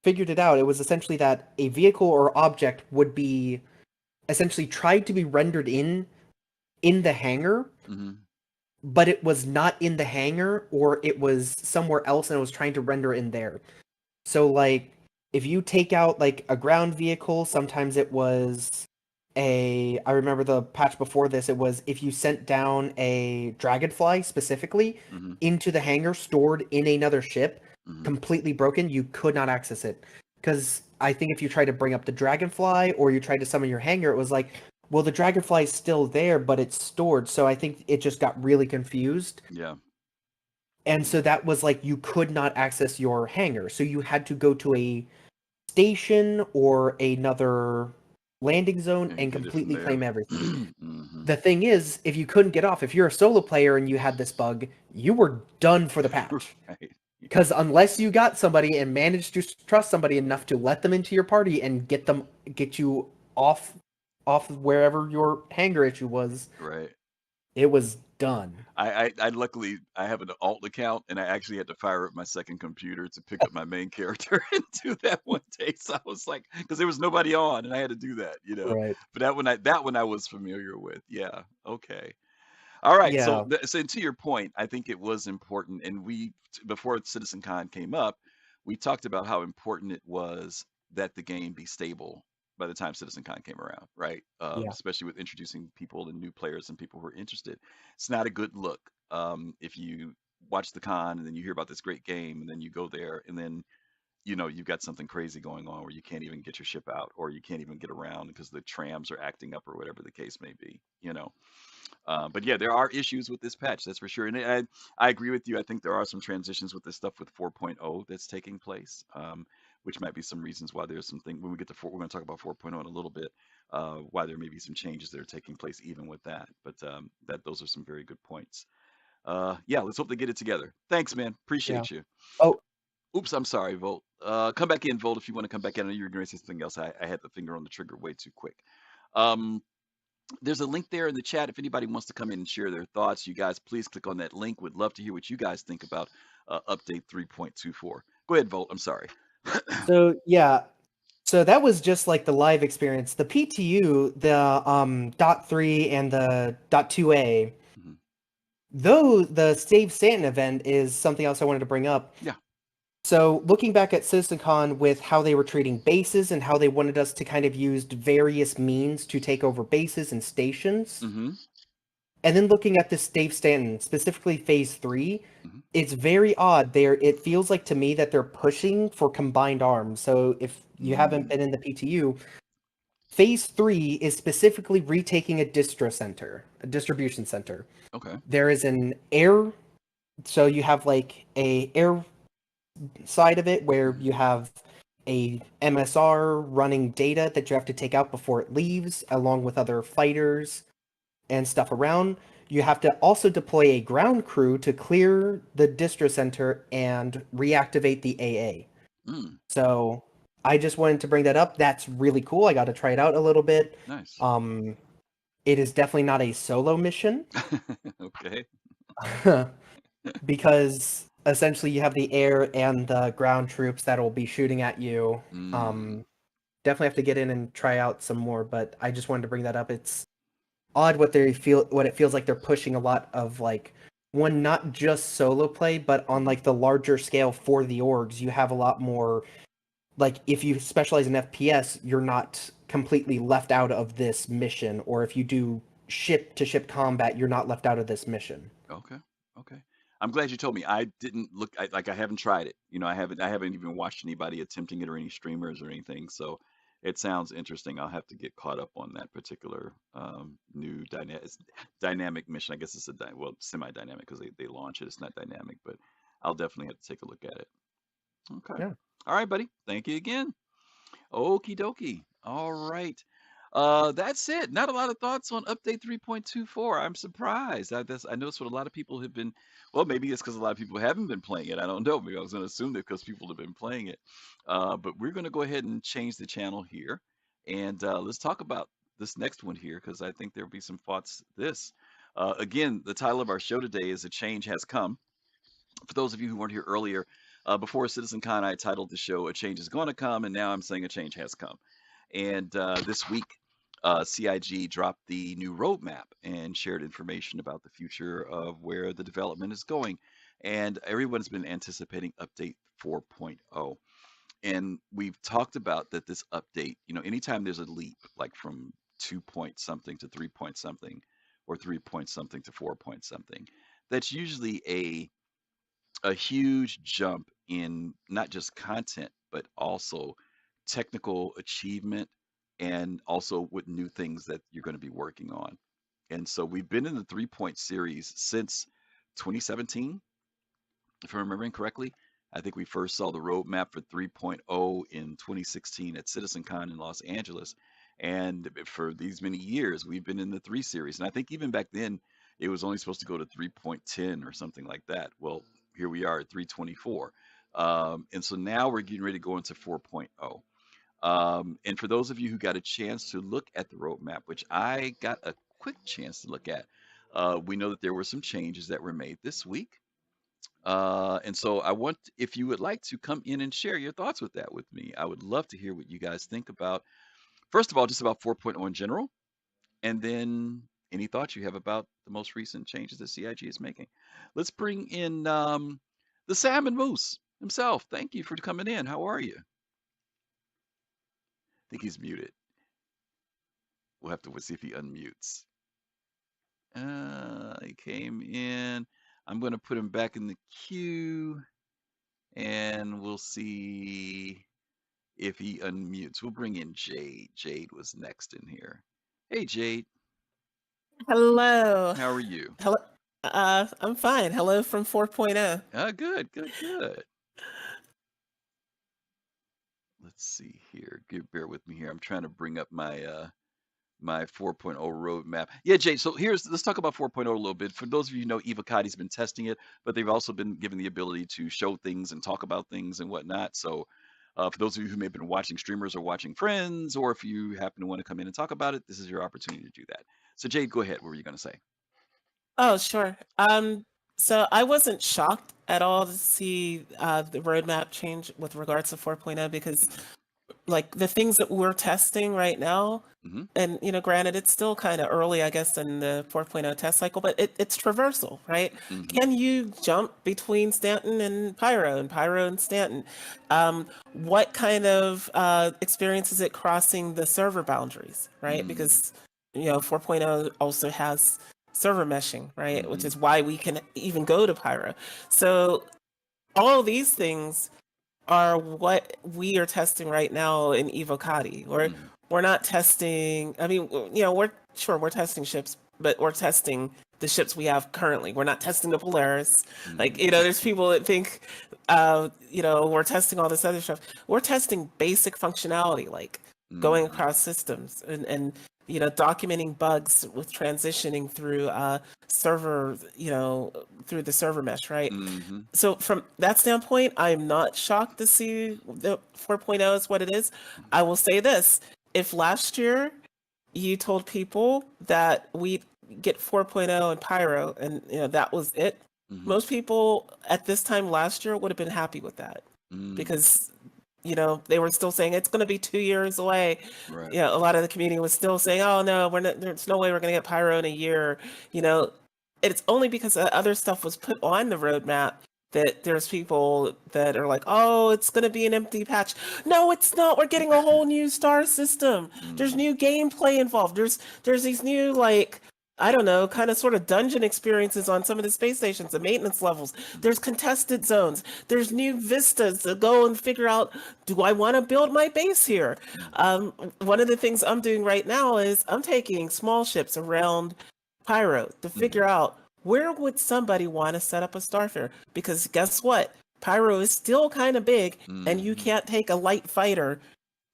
figured it out. It was essentially that a vehicle or object would be essentially tried to be rendered in the hangar, Mhm. but it was not in the hangar, or it was somewhere else and it was trying to render in there. So like if you take out like a ground vehicle, sometimes it was I remember the patch before this, it was if you sent down a dragonfly specifically Mhm. into the hangar stored in another ship, Mhm. completely broken, you could not access it. Because I think if you tried to bring up the dragonfly or you tried to summon your hangar, it was like, well, the dragonfly is still there, but it's stored. So I think it just got really confused. Yeah. And so that was like you could not access your hangar. So you had to go to a station or another landing zone And and get it from completely there. claim everything. Mhm. The thing is, if you couldn't get off, if you're a solo player and you had this bug, you were done for the patch. Right. Because unless you got somebody and managed to trust somebody enough to let them into your party and get you off of wherever your hangar issue was, Right. it was done. I luckily I have an alt account and I actually had to fire up my second computer to pick up my main character and do that one day. So I was like, because there was nobody on and I had to do that, you know. Right. But that one I was familiar with. Yeah. Okay. All right. So, Yeah. so to your point, I think it was important, and before CitizenCon came up, we talked about how important it was that the game be stable by the time CitizenCon came around, right? Yeah. Especially with introducing people and new players and people who are interested. It's not a good look if you watch the con and then you hear about this great game and then you go there and then you've got something crazy going on where you can't even get your ship out or you can't even get around because the trams are acting up or whatever the case may be. But yeah, there are issues with this patch, that's for sure. And I agree with you. I think there are some transitions with this stuff with 4.0 that's taking place, which might be some reasons why there's something when we get to we're going to talk about 4.0 in a little bit, why there may be some changes that are taking place even with that. But those are some very good points. Yeah, let's hope they get it together. Thanks, man. Yeah. Appreciate you. Oh, Oops, I'm sorry, Volt. Come back in, Volt, if you want to come back in. I know you were going to say something else. I had the finger on the trigger way too quick. Um, there's a link there in the chat. If anybody wants to come in and share their thoughts, you guys please click on that link. Would love to hear what you guys think about update 3.24. Go ahead, Volt. I'm sorry. So yeah, so that was just like the live experience. The PTU, the .3 and the .2a, Mhm. though the Save Stanton event is something else I wanted to bring up. Yeah. So looking back at CitizenCon with how they were treating bases and how they wanted us to kind of use various means to take over bases and stations. Mm-hmm. And then looking at this Dave Stanton, specifically Phase 3, Mhm. it's very odd. It feels like to me that they're pushing for combined arms. So if you haven't been in the PTU, Phase 3 is specifically retaking a distribution center. Okay. There is an air, so you have like a air side of it where you have a MSR running data that you have to take out before it leaves, along with other fighters and stuff around. You have to also deploy a ground crew to clear the distro center and reactivate the AA. Mm, So I just wanted to bring that up. That's really cool. I got to try it out a little bit. nice. It is definitely not a solo mission Okay. because essentially you have the air and the ground troops that will be shooting at you. Definitely have to get in and try out some more, but I just wanted to bring that up. It's odd what it feels like they're pushing a lot of like one, not just solo play, but on like the larger scale for the orgs, you have a lot more like if you specialize in FPS, you're not completely left out of this mission, or if you do ship to ship combat, you're not left out of this mission. Okay. Okay. I'm glad you told me. I didn't look like I haven't tried it. I haven't even watched anybody attempting it or any streamers or anything. So it sounds interesting. I'll have to get caught up on that particular new dynamic mission. I guess it's semi-dynamic because they launch it. It's not dynamic, but I'll definitely have to take a look at it. Okay. Yeah. All right, buddy. Thank you again. Okie dokie. All right. That's it. Not a lot of thoughts on update 3.24. I'm surprised. I noticed what a lot of people have been. Well, maybe it's because a lot of people haven't been playing it. I don't know. Maybe I was going to assume that because people have been playing it. But we're going to go ahead and change the channel here, and let's talk about this next one here because I think there'll be some thoughts. Again, the title of our show today is "A Change Has Come." For those of you who weren't here earlier, before CitizenCon, I titled the show "A Change Is Going to Come," and now I'm saying "A Change Has Come." And this week, CIG dropped the new roadmap and shared information about the future of where the development is going. And everyone's been anticipating update 4.0. And we've talked about that this update, anytime there's a leap, like from 2 point something to 3 point something, or 3 point something to 4 point something, that's usually a huge jump in not just content, but also technical achievement and also with new things that you're going to be working on. And so we've been in the 3 point series since 2017, if I'm remembering correctly. I think we first saw the roadmap for 3.0 in 2016 at CitizenCon in Los Angeles. And for these many years, we've been in the 3 series. And I think even back then, it was only supposed to go to 3.10 or something like that. Well, here we are at 324. And so now we're getting ready to go into 4.0. And for those of you who got a chance to look at the roadmap, which I got a quick chance to look at, we know that there were some changes that were made this week. And so I want, if you would like to come in and share your thoughts with me, I would love to hear what you guys think about, first of all, just about 4.0 in general, and then any thoughts you have about the most recent changes that CIG is making. Let's bring in the Salmon Moose himself. Thank you for coming in. How are you? I think he's muted. We'll have to see if he unmutes. He came in. I'm going to put him back in the queue, and we'll see if he unmutes. We'll bring in Jade. Jade was next in here. Hey, Jade. Hello. How are you? Hello. I'm fine. Hello from 4.0. Good. Let's see here. Bear with me here. I'm trying to bring up my 4.0 roadmap. Yeah, Jay, so let's talk about 4.0 a little bit. For those of you who know, Eva Cotti's been testing it, but they've also been given the ability to show things and talk about things and whatnot. So for those of you who may have been watching streamers or watching friends, or if you happen to want to come in and talk about it, this is your opportunity to do that. So Jade, go ahead. What were you going to say? Oh, sure. So I wasn't shocked at all to see the roadmap change with regards to 4.0 because, like, the things that we're testing right now, and granted, it's still kind of early, I guess, in the 4.0 test cycle, but it's traversal, right? Can you jump between Stanton and Pyro and Stanton? What kind of experience is it crossing the server boundaries, right? Because 4.0 also has server meshing, right? Which is why we can even go to Pyro. So all of these things are what we are testing right now in Evocati. We're not testing. I mean, we're testing ships, but we're testing the ships we have currently. We're not testing the Polaris. Like, there's people that think, we're testing all this other stuff. We're testing basic functionality, like going across systems and documenting bugs with transitioning through server, through the server mesh, right? So from that standpoint, I'm not shocked to see the 4.0 is what it is. I will say this: if last year you told people that we get 4.0 and Pyro, and that was it, most people at this time last year would have been happy with that because they were still saying it's going to be 2 years away. Right. A lot of the community was still saying, "Oh no, we're not. There's no way we're going to get Pyro in a year." It's only because other stuff was put on the roadmap that there's people that are like, "Oh, it's going to be an empty patch." No, it's not. We're getting a whole new star system. There's new gameplay involved. There's these new, like, I don't know, kind of sort of dungeon experiences on some of the space stations, the maintenance levels. There's contested zones. There's new vistas to go and figure out, do I want to build my base here? One of the things I'm doing right now is I'm taking small ships around Pyro to figure out where would somebody want to set up a starfarer? Because guess what? Pyro is still kind of big, and you can't take a light fighter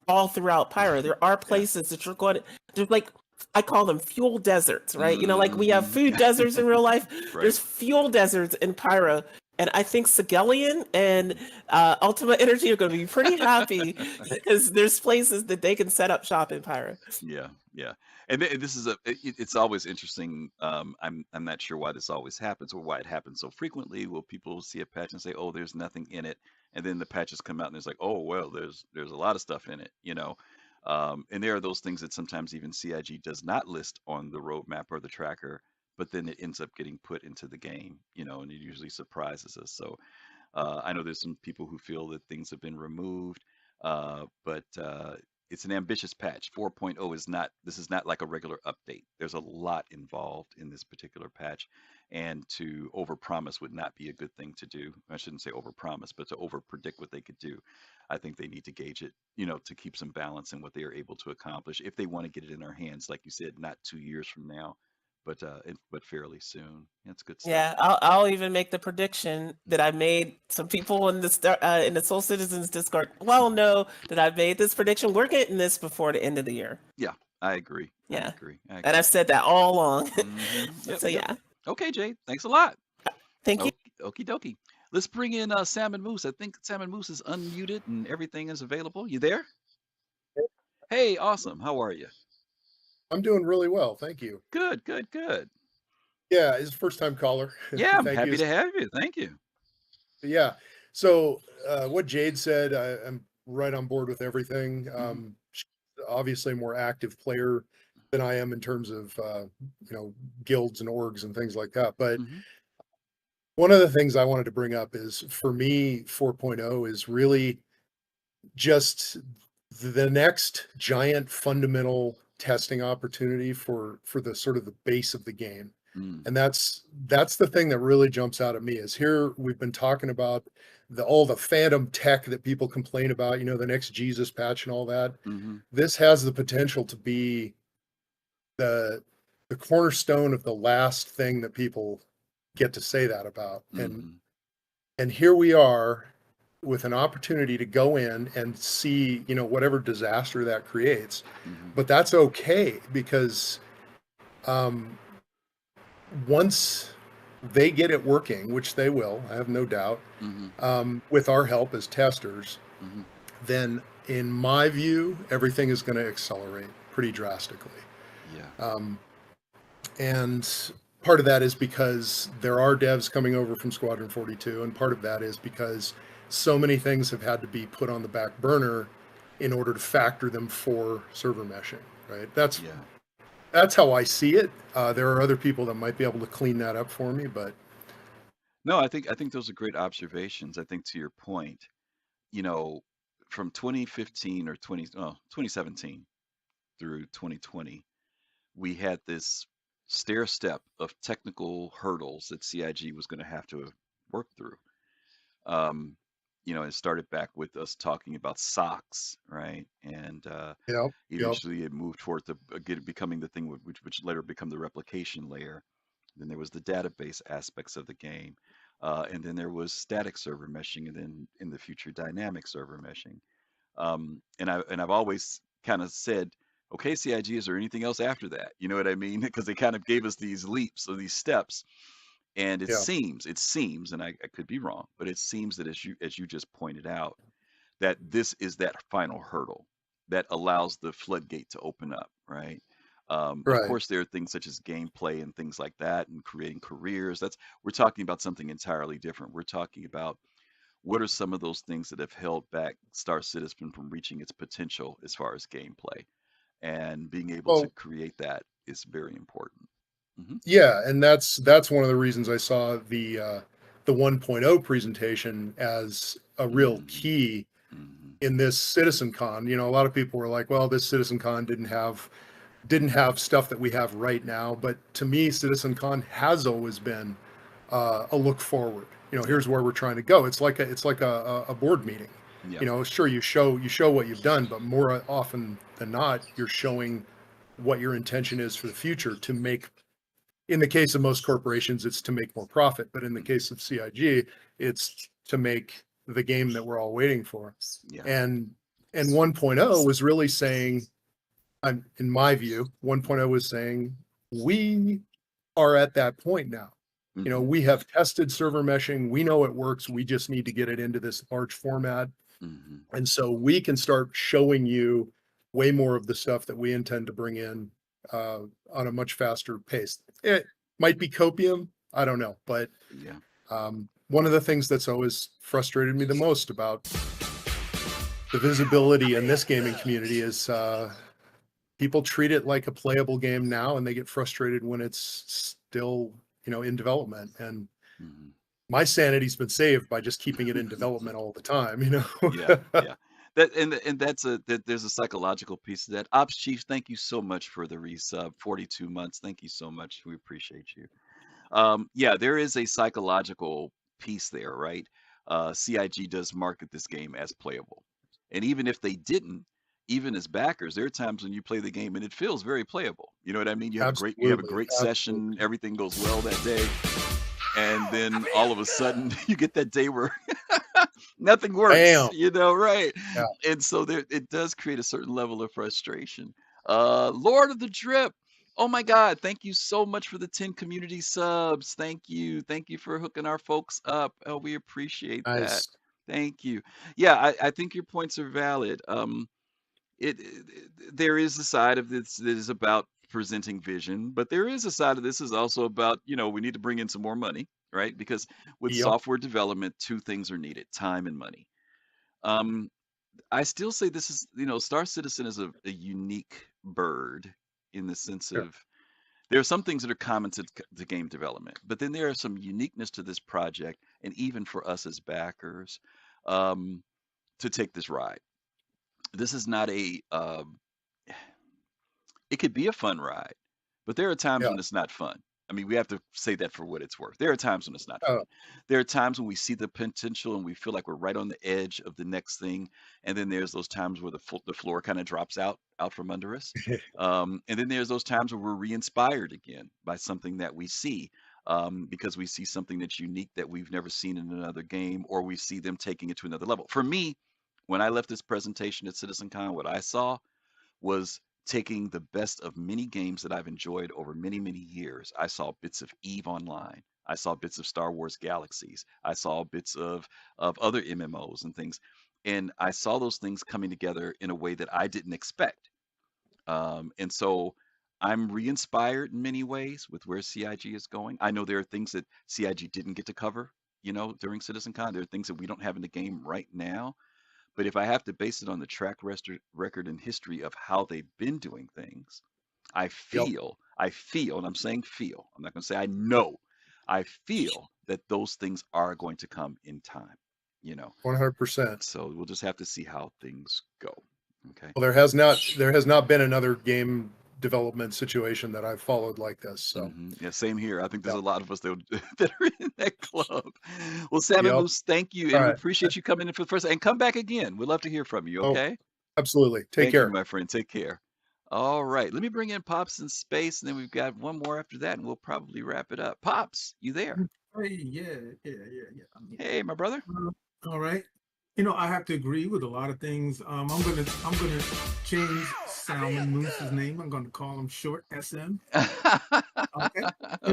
all throughout Pyro. There are places that you're going to, there's like, I call them fuel deserts, right? Like we have food deserts in real life. Right. There's fuel deserts in Pyro. And I think Sigelian and Ultima Energy are going to be pretty happy because there's places that they can set up shop in Pyro. Yeah, yeah. And this is it's always interesting. I'm not sure why this always happens or why it happens so frequently. Will people see a patch and say, "Oh, there's nothing in it," and then the patches come out and it's like, "Oh, well, there's a lot of stuff in it," And there are those things that sometimes even CIG does not list on the roadmap or the tracker, but then it ends up getting put into the game, and it usually surprises us. So I know there's some people who feel that things have been removed, but it's an ambitious patch. 4.0 is not, this is not like a regular update. There's a lot involved in this particular patch, and to overpromise would not be a good thing to do. I shouldn't say overpromise, but to overpredict what they could do. I think they need to gauge it, to keep some balance in what they are able to accomplish if they want to get it in their hands, like you said, not 2 years from now, but fairly soon. That's good stuff. Yeah, I'll even make the prediction that I made. Some people in the Soul Citizens Discord well know that I've made this prediction. We're getting this before the end of the year. Yeah, I agree. Yeah, I agree. and I've said that all along. Yep, So yep. yeah, Okay, Jay. Thanks a lot. thank you. Okie dokie. Let's bring in Salmon Moose. I think Salmon Moose is unmuted and everything is available. You there? Hey, awesome. How are you? I'm doing really well, thank you. Good, good, good. Yeah, it's a first-time caller. Yeah, I'm Thank happy you. to have you. Thank you. Yeah. So what Jade said, I'm right on board with everything. She's obviously a more active player than I am in terms of guilds and orgs and things like that. But one of the things I wanted to bring up is, for me, 4.0 is really just the next giant fundamental testing opportunity for the sort of the base of the game. And that's the thing that really jumps out at me. Is here we've been talking about all the phantom tech that people complain about, the next Jesus patch and all that. This has the potential to be the cornerstone of the last thing that people get to say that about. And here we are with an opportunity to go in and see, whatever disaster that creates. But that's okay, because once they get it working, which they will, I have no doubt, with our help as testers, then in my view, everything is going to accelerate pretty drastically. Yeah. And part of that is because there are devs coming over from Squadron 42, and part of that is because so many things have had to be put on the back burner in order to factor them for server meshing, right? That's how I see it. There are other people that might be able to clean that up for me, but No, I think those are great observations. I think to your point, you know, from 2015 or 2017 through 2020, we had this stair step of technical hurdles that CIG was going to have to work through. Um, it started back with us talking about socks, right? And yep. eventually it moved toward becoming the thing which later become the replication layer. Then there was the database aspects of the game. And then there was static server meshing, and then in the future, dynamic server meshing. And I've always kind of said, okay, CIG, is there anything else after that? You know what I mean? Because they kind of gave us these leaps or these steps, and Yeah. it seems, and I could be wrong, but it seems that as you just pointed out, that this is that final hurdle that allows the floodgate to open up, right? Of Right. course, there are things such as gameplay and things like that, and creating careers. We're talking about something entirely different. We're talking about what are some of those things that have held back Star Citizen from reaching its potential as far as gameplay, and being able to Well, create that is very important. Hmm. yeah, and that's one of the reasons I saw the 1.0 presentation as a real Hmm. key Hmm. in this CitizenCon. A lot of people were like, "Well, this CitizenCon didn't have stuff that we have right now," but to me, CitizenCon has always been a look forward. Yeah. Here's where we're trying to go. It's like a board meeting. Yeah. Sure, you show what you've done, but more often than not, you're showing what your intention is for the future to make. In the case of most corporations, it's to make more profit, but in the case of CIG, it's to make the game that we're all waiting for. Yeah. And 1.0 was really saying, in my view, 1.0 was saying we are at that point now. Hmm. We have tested server meshing. We know it works. We just need to get it into this large format. Hmm. And so we can start showing you way more of the stuff that we intend to bring in on a much faster pace. It might be copium. I don't know. But Yeah. one of the things that's always frustrated me the most about the visibility in this gaming community is people treat it like a playable game now, and they get frustrated when it's still, in development. And Hmm. my sanity's been saved by just keeping it in development all the time, Yeah. Yeah. There's a psychological piece to that. Ops Chief, thank you so much for the resub. 42 months. Thank you so much. We appreciate you. Yeah, there is a psychological piece there, right? CIG does market this game as playable. And even if they didn't, even as backers, there are times when you play the game and it feels very playable. You know what I mean? Absolutely. Great session, everything goes well that day, and then all of a sudden you get that day where nothing works, Bam. right? Yeah. And so it does create a certain level of frustration. Lord of the Drip. Oh my God, thank you so much for the 10 community subs. Thank you. Thank you for hooking our folks up. Oh, we appreciate that. Nice. Thank you. Yeah, I think your points are valid. There is a side of this that is about presenting vision, but there is a side of this is also about, we need to bring in some more money, right? Because with Yep. software development, two things are needed: time and money. Um, I still say this is, Star Citizen is a unique bird in the sense Sure. of there are some things that are common to game development, but then there are some uniqueness to this project, and even for us as backers, um, to take this ride. This is not it could be a fun ride, but there are times Yeah. when it's not fun. I mean, we have to say that for what it's worth. There are times when it's not fun. Oh, There are times when we see the potential and we feel like we're right on the edge of the next thing, and then there's those times where the floor kind of drops out from under us. And then there's those times where we're re-inspired again by something that we see, because we see something that's unique that we've never seen in another game, or we see them taking it to another level. For me, when I left this presentation at CitizenCon, what I saw was taking the best of many games that I've enjoyed over many, many years. I saw bits of Eve Online. I saw bits of Star Wars Galaxies. I saw bits of other MMOs and things. And I saw those things coming together in a way that I didn't expect. And so I'm re-inspired in many ways with where CIG is going. I know there are things that CIG didn't get to cover, during CitizenCon. There are things that we don't have in the game right now. But if I have to base it on the record and history of how they've been doing things, Yep. I feel, and I'm saying feel, I'm not going to say I know, I feel that those things are going to come in time, 100%. So we'll just have to see how things go. Okay. Well, there has not been another game development situation that I've followed like this. So Yeah, same here. I think there's Yep. a lot of us that are in that club. Well, Sam and Yep. Moose, thank you, All and we right. appreciate you coming in for the first, and come back again. We'd love to hear from you. Oh, Okay. absolutely. Take Thank you, care. my friend. Take care. All right. Let me bring in Pops in space, and then we've got one more after that, and we'll probably wrap it up. Pops, you there? Hey, yeah. I'm here. Hey, my brother. All right. I have to agree with a lot of things. I'm gonna change Salmon Moose's name. I'm gonna call him Short SM. Okay.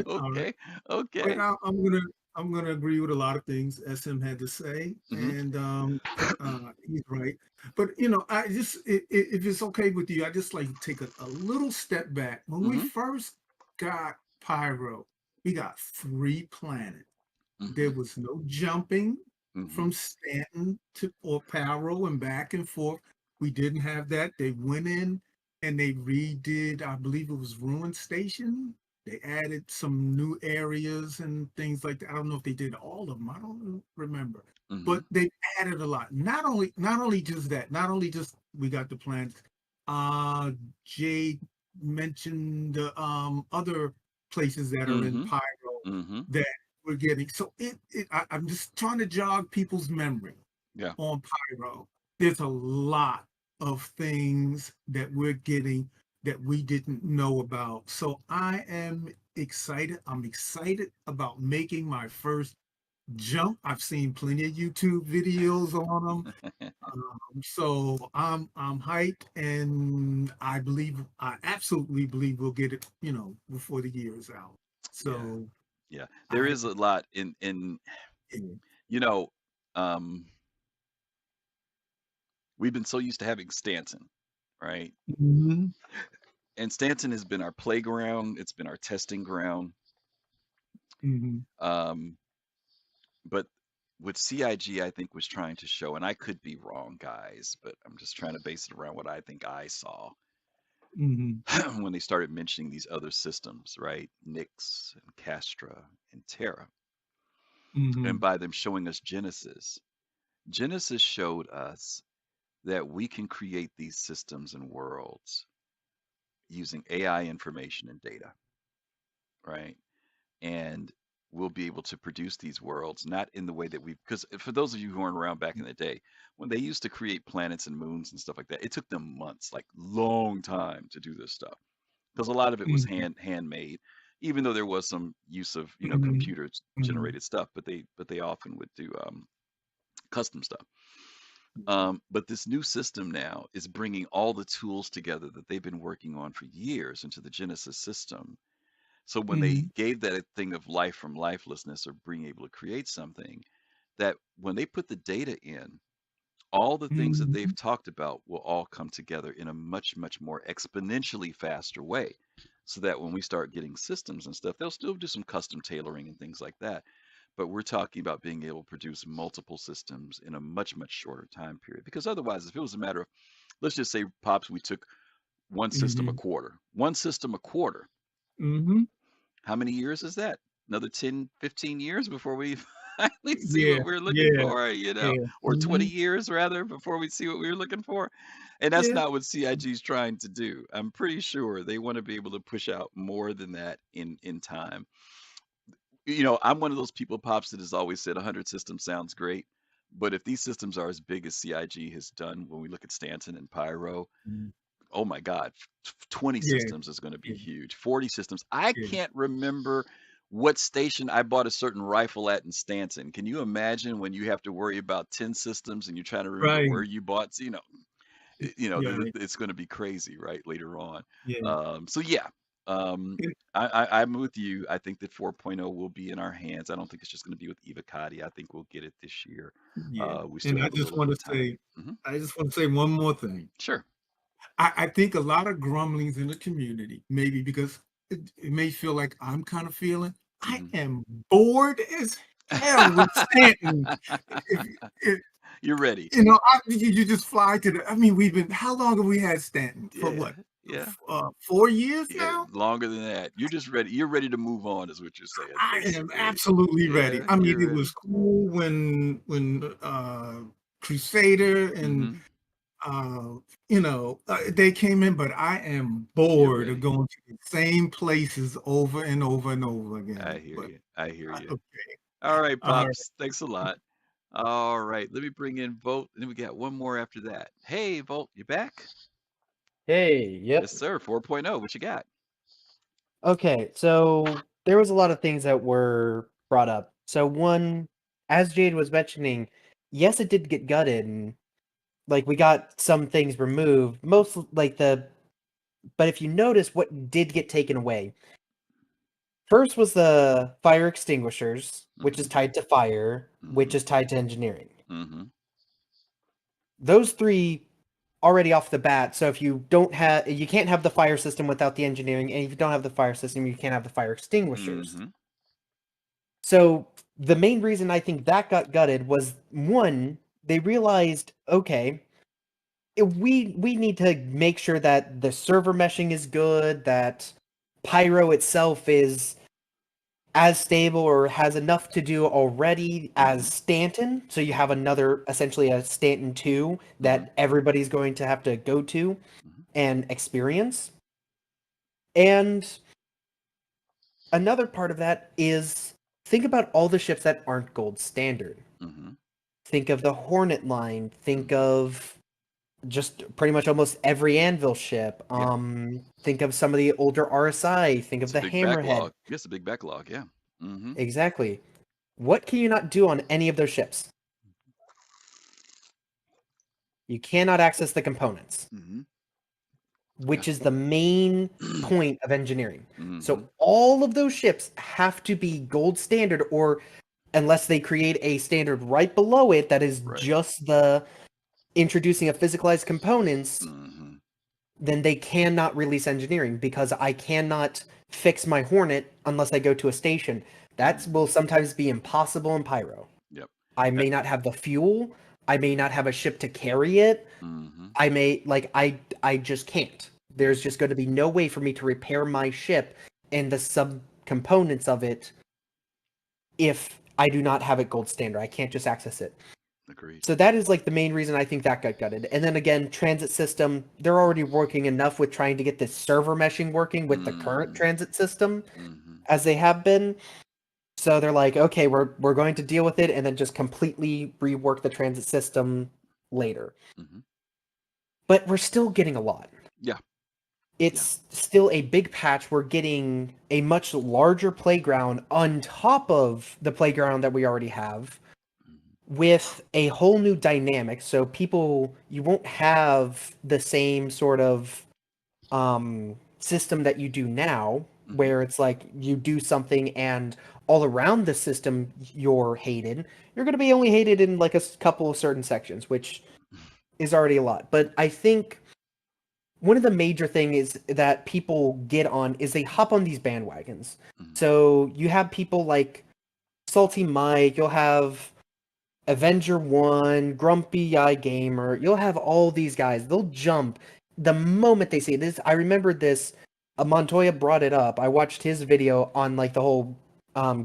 All right. Okay. Okay. Right now, I'm gonna agree with a lot of things SM had to say, and he's right. But I just if it's okay with you, I just like to take a little step back. When we first got Pyro, we got 3 planets. There was no jumping from Stanton or Pyro and back and forth. We didn't have that. They went in and they redid, I believe it was Ruin Station. They added some new areas and things like that. I don't know if they did all of them. I don't remember. But they added a lot. Not only just that, not only just we got the planets. Jade mentioned other places that are in Pyro that we're getting. So I'm just trying to jog people's memory on Pyro. There's a lot of things that we're getting that we didn't know about. So I am excited. I'm excited about making my first jump. I've seen plenty of YouTube videos on them. So I'm hyped, and I absolutely believe we'll get it, before the year is out. So yeah, there is a lot in we've been so used to having Stanton, right? And Stanton has been our playground. It's been our testing ground. But what CIG, I think, was trying to show, and I could be wrong, guys, but I'm just trying to base it around what I think I saw when they started mentioning these other systems, right? Nyx and Castra and Terra. And by them showing us Genesis showed us that we can create these systems and worlds using AI information and data, right? And we'll be able to produce these worlds not in the way that because for those of you who weren't around back in the day, when they used to create planets and moons and stuff like that, it took them months, like long time to do this stuff, because a lot of it was handmade, even though there was some use of computer generated stuff, but they often would do custom stuff. But this new system now is bringing all the tools together that they've been working on for years into the Genesis system. So when they gave that thing of life from lifelessness, or being able to create something, that when they put the data in, all the things that they've talked about will all come together in a much, much more exponentially faster way. So that when we start getting systems and stuff, they'll still do some custom tailoring and things like that. But we're talking about being able to produce multiple systems in a much, much shorter time period. Because otherwise, if it was a matter of, let's just say, Pops, we took one system a quarter. How many years is that? Another 10, 15 years before we finally see what we're looking for, or 20 years rather before we see what we were looking for. And that's not what CIG is trying to do. I'm pretty sure they want to be able to push out more than that in time. I'm one of those people, Pops, that has always said 100 systems sounds great. But if these systems are as big as CIG has done, when we look at Stanton and Pyro, oh my God, 20 systems is going to be huge. 40 systems. I can't remember what station I bought a certain rifle at in Stanton. Can you imagine when you have to worry about 10 systems and you're trying to remember where you bought? It's going to be crazy, right? Later on. So yeah, I'm with you. I think that 4.0 will be in our hands. I don't think it's just going to be with Evocati. I think we'll get it this year. We still And I have a just little want bit to of time. say, I just want to say one more thing. Sure. I think a lot of grumblings in the community, maybe because it may feel like I'm kind of feeling. I am bored as hell with Stanton. If, You're ready. you know, you just fly to the. I mean, how long have we had Stanton? For what? Yeah. 4 years Yeah, now? longer than that. You're just ready. You're ready to move on, is what you're saying, I am basically. absolutely ready. Yeah, I mean, you're it ready. was cool when Crusader and they came in, but I am bored of ready. going to the same places over and over and over again. I hear But you. I hear you. okay. All right, All right. Pops. Thanks a lot. All right, let me bring in Volt, and then we got one more after that. Hey, Volt, you back? Hey, yep. Yes, sir. 4.0. What you got? Okay, so there was a lot of things that were brought up. So one, as Jade was mentioning, yes, it did get gutted, and like we got some things removed. Most like but if you notice, what did get taken away? First was the fire extinguishers, which is tied to fire, which is tied to engineering. Those three already off the bat. So if you can't have the fire system without the engineering, and if you don't have the fire system, you can't have the fire extinguishers. So the main reason I think that got gutted was, one, they realized, okay, we need to make sure that the server meshing is good, that Pyro itself is as stable or has enough to do already as Stanton. So you have essentially a Stanton 2 that everybody's going to have to go to and experience. And another part of that is, think about all the ships that aren't gold standard. Think of the Hornet line. Think of just pretty much almost every Anvil ship. Think of some of the older RSI. Think of the Hammerhead. Backlog. It's a big backlog, yeah. Exactly. What can you not do on any of those ships? You cannot access the components, which is the main point of engineering. So all of those ships have to be gold standard, or unless they create a standard right below it that is just the introducing of physicalized components, then they cannot release engineering, because I cannot fix my Hornet unless I go to a station. That will sometimes be impossible in Pyro. Yep. I may not have the fuel. I may not have a ship to carry it. I may, I just can't. There's just going to be no way for me to repair my ship and the subcomponents of it if I do not have it gold standard. I can't just access it. Agreed. So that is like the main reason I think that got gutted. And then again, transit system, they're already working enough with trying to get this server meshing working with the current transit system as they have been. So they're like, okay, we're going to deal with it and then just completely rework the transit system later. But we're still getting a lot. Yeah. It's still a big patch. We're getting a much larger playground on top of the playground that we already have, with a whole new dynamic. So you won't have the same sort of system that you do now, where it's like you do something and all around the system you're hated. You're going to be only hated in like a couple of certain sections, which is already a lot. But I think one of the major things that people get on is they hop on these bandwagons. So you have people like Salty Mike, you'll have Avenger 1, Grumpy Eye Gamer, you'll have all these guys. They'll jump the moment they see this. I remember this. Montoya brought it up. I watched his video on like the whole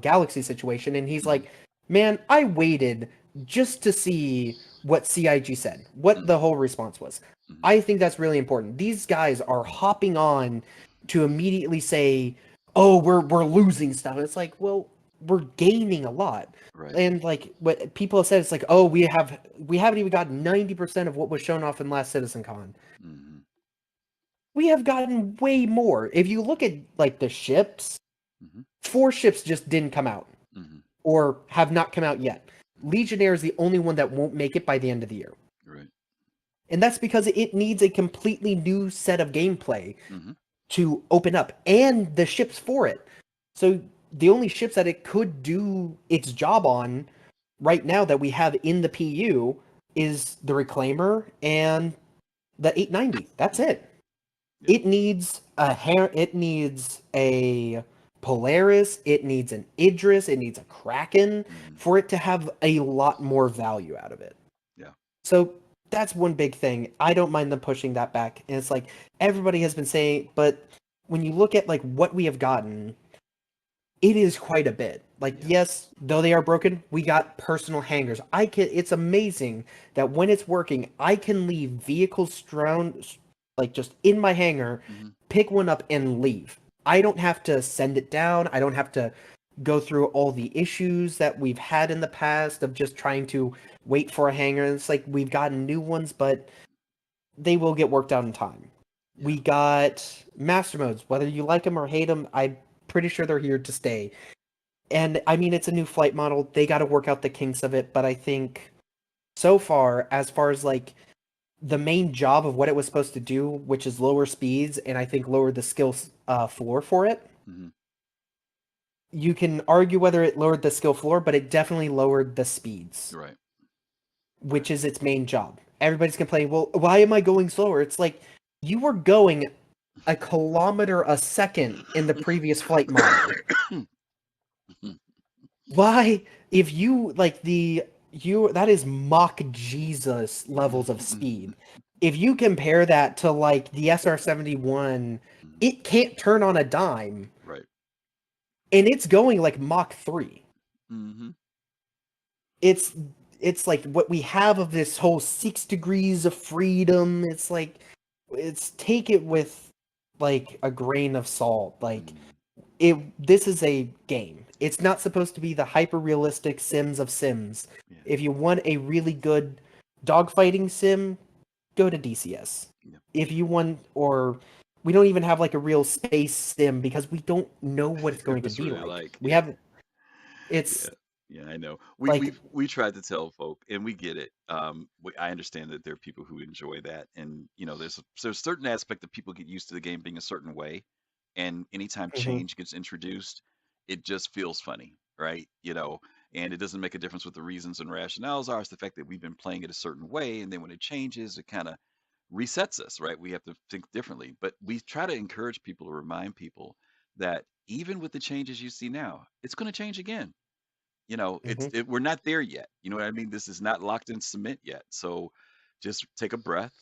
Galaxy situation, and he's like, man, I waited just to see what CIG said, what the whole response was. I think that's really important. These guys are hopping on to immediately say, oh, we're losing stuff. It's like, well, we're gaining a lot. And like what people have said, it's like, oh, we haven't even got 90% of what was shown off in last CitizenCon. We have gotten way more. If you look at like the ships, 4 ships just didn't come out or have not come out yet. Legionnaire is the only one that won't make it by the end of the year. Right. And that's because it needs a completely new set of gameplay to open up, and the ships for it. So the only ships that it could do its job on right now that we have in the PU is the Reclaimer and the 890. That's it. It needs it needs a Polaris, it needs an Idris, it needs a Kraken for it to have a lot more value out of it. Yeah. So that's one big thing. I don't mind them pushing that back. And it's like everybody has been saying, but when you look at like what we have gotten, it is quite a bit. Like, yes, though they are broken, we got personal hangars. It's amazing that when it's working, I can leave vehicles strewn like just in my hangar, pick one up and leave. I don't have to send it down. I don't have to go through all the issues that we've had in the past of just trying to wait for a hangar. It's like we've gotten new ones, but they will get worked out in time. Yeah. We got master modes. Whether you like them or hate them, I'm pretty sure they're here to stay. And I mean, it's a new flight model. They got to work out the kinks of it. But I think so far as like the main job of what it was supposed to do, which is lower speeds, and I think lower the skill floor for it. You can argue whether it lowered the skill floor, but it definitely lowered the speeds. Right. Which is its main job. Everybody's complaining, well, why am I going slower? It's like, you were going 1 kilometer a second in the previous flight model. Why? If you, like, that is Mach Jesus levels of speed. If you compare that to like the SR-71, it can't turn on a dime. Right. And it's going like Mach 3. It's like what we have of this whole 6 degrees of freedom. It's like, take it with like a grain of salt. Like this is a game. It's not supposed to be the hyper-realistic Sims of Sims. Yeah. If you want a really good dogfighting sim, go to DCS. Yeah. If you want, or we don't even have like a real space sim because we don't know what it's going to be really like. We haven't. It's. Yeah, I know. We tried to tell folk, and we get it. I understand that there are people who enjoy that, and you know, there's a certain aspect that people get used to the game being a certain way, and anytime change gets introduced, it just feels funny, right? You know, and it doesn't make a difference what the reasons and rationales are. It's the fact that we've been playing it a certain way, and then when it changes, it kind of resets us, right? We have to think differently. But we try to encourage people to remind people that even with the changes you see now, it's going to change again. You know, we're not there yet. You know what I mean? This is not locked in cement yet. So just take a breath,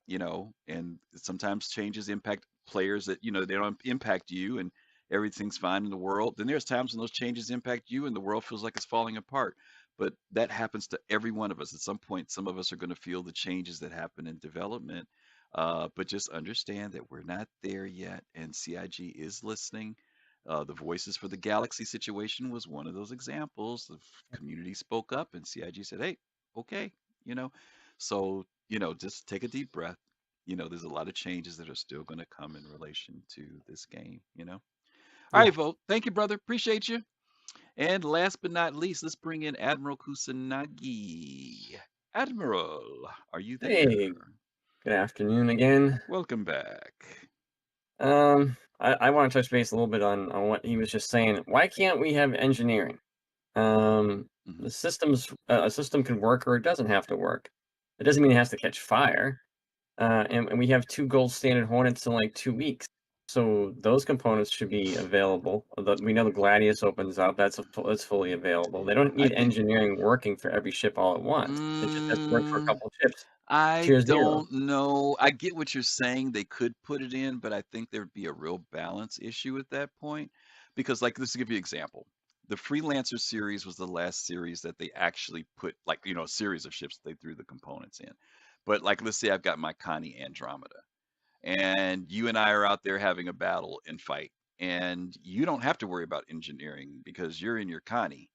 you know, and sometimes changes impact players that, you know, they don't impact you and everything's fine in the world. Then there's times when those changes impact you and the world feels like it's falling apart. But that happens to every one of us. At some point, some of us are going to feel the changes that happen in development. But just understand that we're not there yet. And CIG is listening. The Voices for the Galaxy situation was one of those examples. The community spoke up and CIG said, hey, okay, you know. So, you know, just take a deep breath. You know, there's a lot of changes that are still going to come in relation to this game, you know. All right, Vote. Thank you, brother. Appreciate you. And last but not least, let's bring in Admiral Kusanagi. Admiral, are you there? Hey, good afternoon again. Welcome back. I want to touch base a little bit on what he was just saying. Why can't we have engineering? The systems, a system can work or it doesn't have to work. It doesn't mean it has to catch fire. And we have 2 gold standard Hornets in like 2 weeks. So those components should be available. We know the Gladius opens up. That's fully available. They don't need engineering working for every ship all at once. It just has to work for a couple of ships. I don't know. I get what you're saying. They could put it in, but I think there'd be a real balance issue at that point. Because, like, let's give you an example. The Freelancer series was the last series that they actually put, like, you know, a series of ships they threw the components in. But, like, let's say I've got my Connie Andromeda, and you and I are out there having a battle and fight, and you don't have to worry about engineering because you're in your Connie.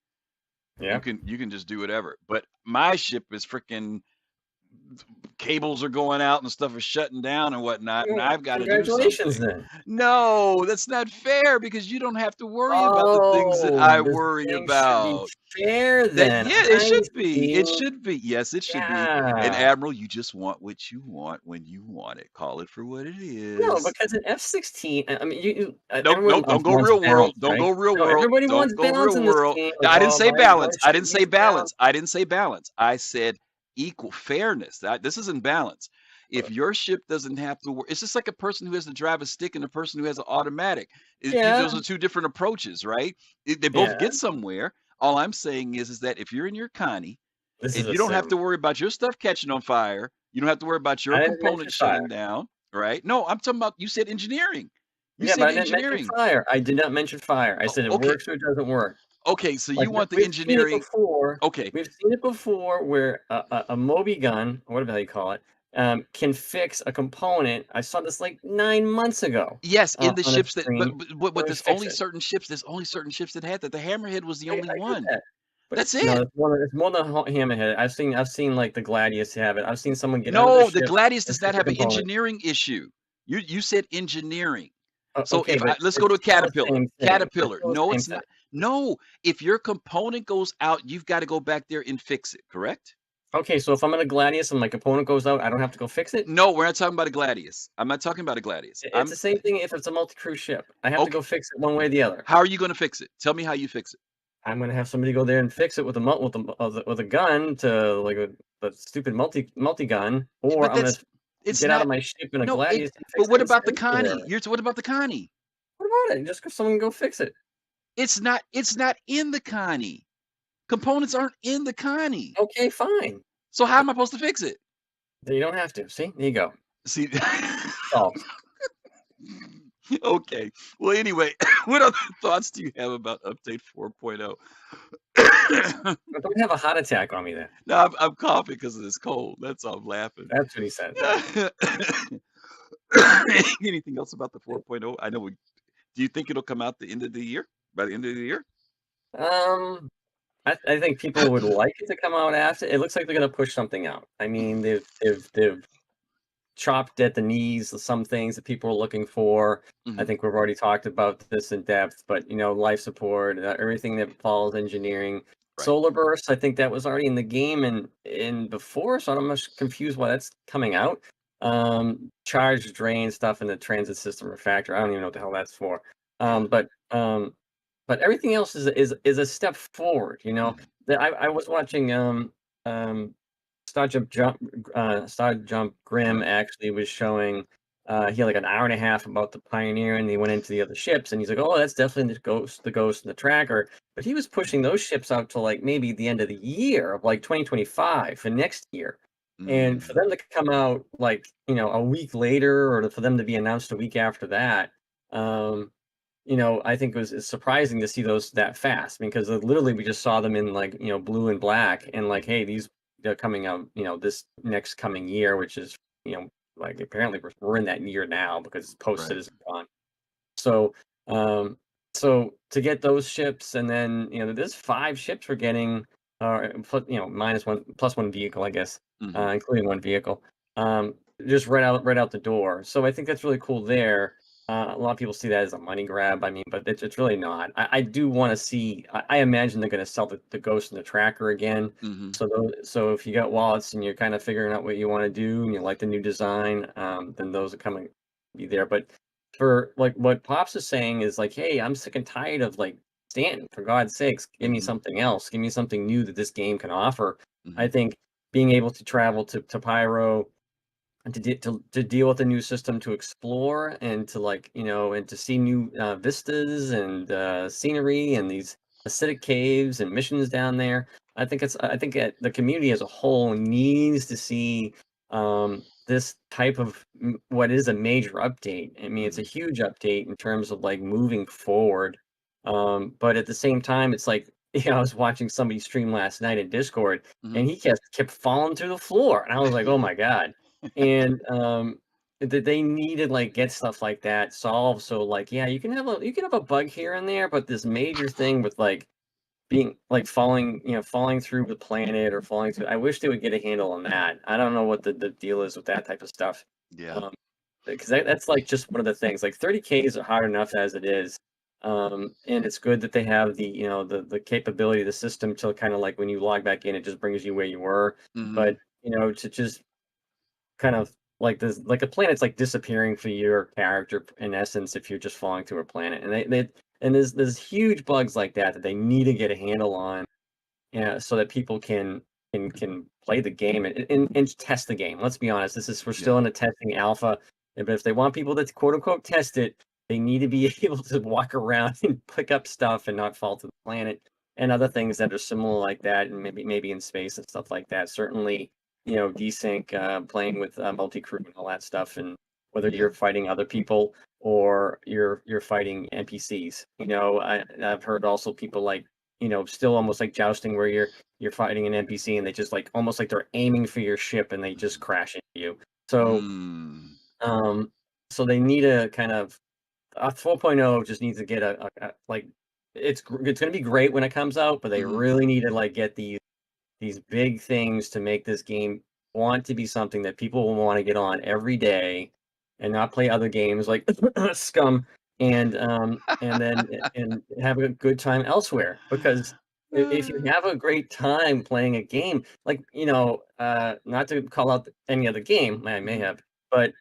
Yeah. You can just do whatever. But my ship is freaking cables are going out and stuff is shutting down and whatnot, and I've got to do something. Then. No, that's not fair because you don't have to worry about the things that I worry about. Should be fair then. It should be. It should be. Yes, it should be. And Admiral, you just want what you want when you want it. Call it for what it is. No, because in F-16, I mean, don't go real world. Don't go real world. Everybody wants balance in this game. I didn't say balance. I didn't say balance. I didn't say balance. I said equal fairness. This is in balance. If your ship doesn't have to work, it's just like a person who has to drive a stick and a person who has an automatic. Yeah. Those are two different approaches, right? They both Yeah. get somewhere. All I'm saying is that if you're in your Connie This is and a you don't have sim. to worry about your stuff catching on fire, you don't have to worry about your I didn't mention components fire. shutting down, right? No, I'm talking about, you said engineering. You Yeah, said but I didn't mention engineering. fire. I did not mention fire. I said it Okay. works or it doesn't work. Okay, so Like you want the we've seen it engineering. before. Okay. We've seen it before where a Moby gun, or whatever you call it, can fix a component. I saw this like 9 months ago. Yes, in the On a ships that, stream. but Where we there's fix only it. certain ships. There's only certain ships that had that. The Hammerhead was the only I get one. that. But That's no, it. it's more than Hammerhead. I've seen like the Gladius have it. I've seen someone get out of No, the the ship Gladius and does not fix a have an component. engineering issue. You said engineering. So Okay, if but let's go to a it's still the Caterpillar. same thing. Caterpillar. It's still the No, same it's thing. not. No, if your component goes out, you've got to go back there and fix it. Correct? Okay, so if I'm in a Gladius and my component goes out, I don't have to go fix it? No, we're not talking about a Gladius. I'm not talking about a Gladius. It's the same thing if it's a multi-crew ship. I have to go fix it one way or the other. How are you going to fix it? Tell me how you fix it. I'm gonna have somebody go there and fix it with a gun to like a stupid multi gun, or But I'm gonna it's get not. out of my ship in a No, Gladius and but fix what it about the instead or Connie? whatever. What about the Connie? What about it? Just go someone go fix it. It's not in the Connie. Components aren't in the Connie. Okay, fine. So how am I supposed to fix it? Then you don't have to. See, there you go. See, solved. Okay. Well, anyway, what other thoughts do you have about update 4.0? Don't have a heart attack on me then. No, I'm coughing because of this cold. That's all. I'm laughing. That's what he said. Anything else about the 4.0? I know. Do you think it'll come out the end of the year? By the end of the year? I think people would like it to come out after. It looks like they're going to push something out. I mean, they've chopped at the knees some things that people are looking for. I think we've already talked about this in depth, but life support, everything that follows engineering. Solar bursts, I think that was already in the game and before, so I'm much confused why that's coming out. Charge drain stuff in the transit system refactor. I don't even know what the hell that's for. But everything else is a step forward. I was watching Star Jump Grim actually was showing he had like an hour and a half about the Pioneer, and he went into the other ships, and he's like, oh, that's definitely the Ghost and the Tracker. But he was pushing those ships out to like maybe the end of the year of like 2025 for next year. And for them to come out like a week later, or for them to be announced a week after that, I think it's surprising to see those that fast, because literally we just saw them in like blue and black, and like, hey, they're coming out this next coming year, which is like apparently we're in that year now because it's post CitizenCon. So so to get those ships, and then there's 5 ships we're getting, minus one plus one vehicle, I guess, including one vehicle, just right out the door. So I think that's really cool there. A lot of people see that as a money grab. I mean, but it's really not. I do want to see. I imagine they're going to sell the Ghost and the Tracker again. So if you got wallets and you're kind of figuring out what you want to do and you like the new design, then those are coming be there. But for like what Pops is saying is like, hey, I'm sick and tired of like Stanton. For God's sakes, give me something else. Give me something new that this game can offer. I think being able to travel to Pyro, and to deal with a new system, to explore, and to like and to see new vistas and scenery and these acidic caves and missions down there. I think the community as a whole needs to see this type of what is a major update. I mean, it's a huge update in terms of like moving forward, but at the same time, it's like I was watching somebody stream last night in Discord, and he kept falling through the floor, and I was like, oh my god. And that they need to like get stuff like that solved. So like, yeah, you can have a bug here and there, but this major thing with like being like falling through the planet or falling through, I wish they would get a handle on that. I don't know what the deal is with that type of stuff. Yeah. Because that's like just one of the things. Like 30Ks are hard enough as it is. And it's good that they have the the capability of the system to kind of like when you log back in, it just brings you where you were. But to just kind of like this, like a planet's like disappearing for your character in essence if you're just falling to a planet, and there's huge bugs like that they need to get a handle on, so that people can can play the game and test the game. Let's be honest, we're still in a testing alpha, but if they want people to quote unquote test it, they need to be able to walk around and pick up stuff and not fall to the planet and other things that are similar like that, and maybe in space and stuff like that. Certainly, desync, playing with multi-crew and all that stuff, and whether you're fighting other people or you're fighting NPCs. I've heard also people like, still almost like jousting where you're fighting an NPC and they just like almost like they're aiming for your ship and they just crash into you. So so they need a kind of 4.0 just needs to get a like it's going to be great when it comes out, but they really need to like get these big things to make this game want to be something that people will want to get on every day and not play other games like Scum and then and have a good time elsewhere. Because if you have a great time playing a game, like not to call out any other game, I may have, but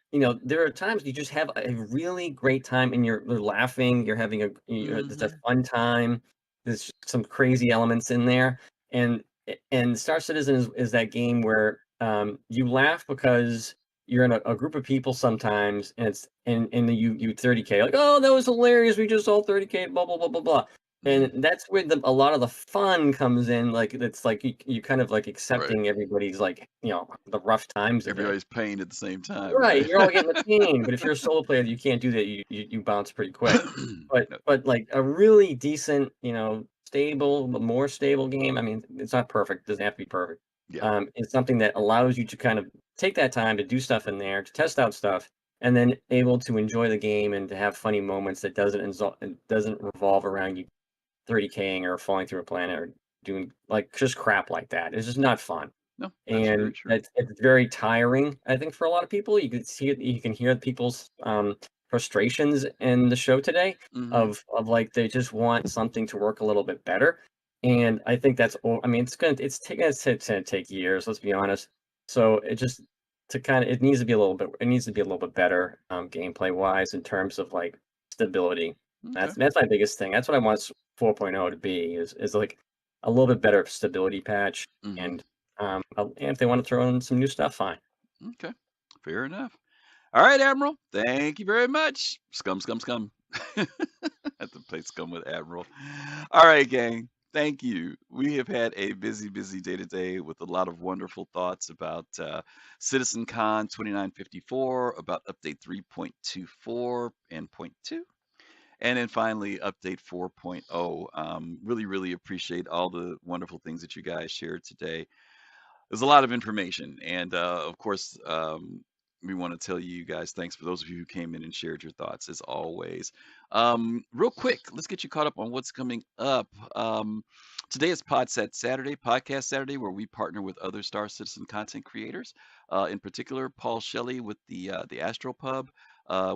there are times you just have a really great time and you're laughing, you're having it's a fun time. There's some crazy elements in there, and Star Citizen is that game where you laugh because you're in a group of people sometimes, and it's in the you 30K, like, oh, that was hilarious, we just all 30K, blah blah blah blah blah. And that's where a lot of the fun comes in. Like it's like you kind of like accepting everybody's like the rough times of Everybody's pain at the same time, right. right? You're all getting the pain, but if you're a solo player, you can't do that. You bounce pretty quick. But like a really decent, stable, but more stable game. I mean, it's not perfect. It doesn't have to be perfect. It's something that allows you to kind of take that time to do stuff in there, to test out stuff, and then able to enjoy the game and to have funny moments that doesn't revolve around you 30King or falling through a planet or doing like just crap like that. It's just not fun. No, that's very And true. it's very tiring, I think, for a lot of people. You can see it, you can hear people's frustrations in the show today of like they just want something to work a little bit better. And I think I mean, it's gonna take years, let's be honest. So it needs to be a little bit better gameplay wise in terms of like stability. Okay. That's my biggest thing. That's what I want 4.0 to be is like a little bit better stability patch. And if they want to throw in some new stuff, fine. Okay, fair enough. All right, Admiral. Thank you very much. Scum, scum, scum. I have to play Scum with Admiral. All right, gang. Thank you. We have had a busy, busy day today with a lot of wonderful thoughts about CitizenCon 2954, about update 3.24 and 0.2. And then finally, update 4.0. Really, really appreciate all the wonderful things that you guys shared today. There's a lot of information. And of course, we want to tell you guys thanks for those of you who came in and shared your thoughts as always. Real quick, let's get you caught up on what's coming up. Today is Podcast Saturday, where we partner with other Star Citizen content creators. In particular, Paul Shelley with the Astro Pub,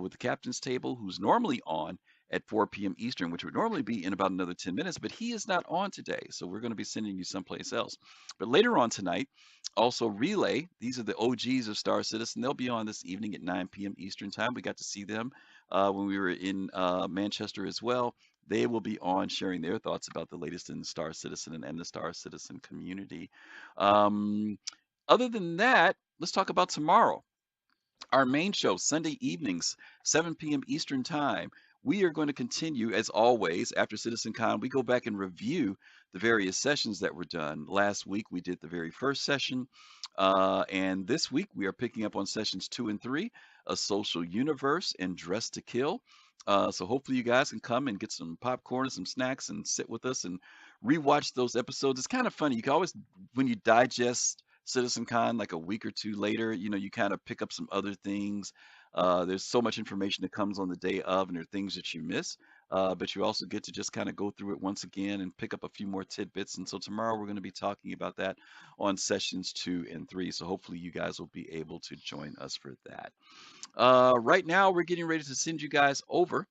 with the Captain's Table, who's normally on at 4 p.m. Eastern, which would normally be in about another 10 minutes, but he is not on today. So we're going to be sending you someplace else. But later on tonight, also Relay, these are the OGs of Star Citizen. They'll be on this evening at 9 p.m. Eastern time. We got to see them when we were in Manchester as well. They will be on sharing their thoughts about the latest in Star Citizen and the Star Citizen community. Other than that, let's talk about tomorrow. Our main show, Sunday evenings, 7 p.m. Eastern Time. We are going to continue, as always, after CitizenCon. We go back and review the various sessions that were done. Last week, we did the very first session. And this week, we are picking up on sessions 2 and 3, A Social Universe and Dress to Kill. So hopefully you guys can come and get some popcorn and some snacks and sit with us and rewatch those episodes. It's kind of funny. You can always, when you digest CitizenCon like a week or two later, you kind of pick up some other things. There's so much information that comes on the day of, and there are things that you miss. But you also get to just kind of go through it once again and pick up a few more tidbits. And so tomorrow we're going to be talking about that on sessions 2 and 3. So hopefully you guys will be able to join us for that. Right now we're getting ready to send you guys over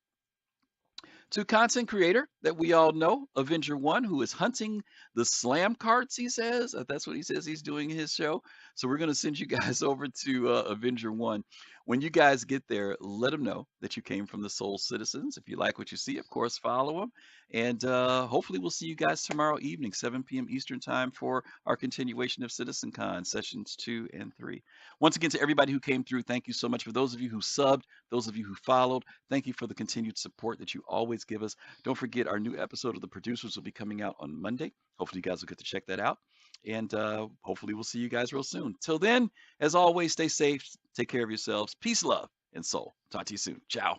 to content creator that we all know, Avenger One, who is hunting the slam carts, he says. That's what he says he's doing in his show. So we're going to send you guys over to Avenger One. When you guys get there, let them know that you came from the Soul Citizens. If you like what you see, of course, follow them. And hopefully we'll see you guys tomorrow evening, 7 p.m. Eastern time, for our continuation of CitizenCon sessions 2 and 3. Once again, to everybody who came through, thank you so much. For those of you who subbed, those of you who followed, thank you for the continued support that you always give us. Don't forget, our new episode of The Producers will be coming out on Monday. Hopefully you guys will get to check that out. And hopefully we'll see you guys real soon. Till then, as always, stay safe, take care of yourselves. Peace, love, and soul. Talk to you soon. Ciao.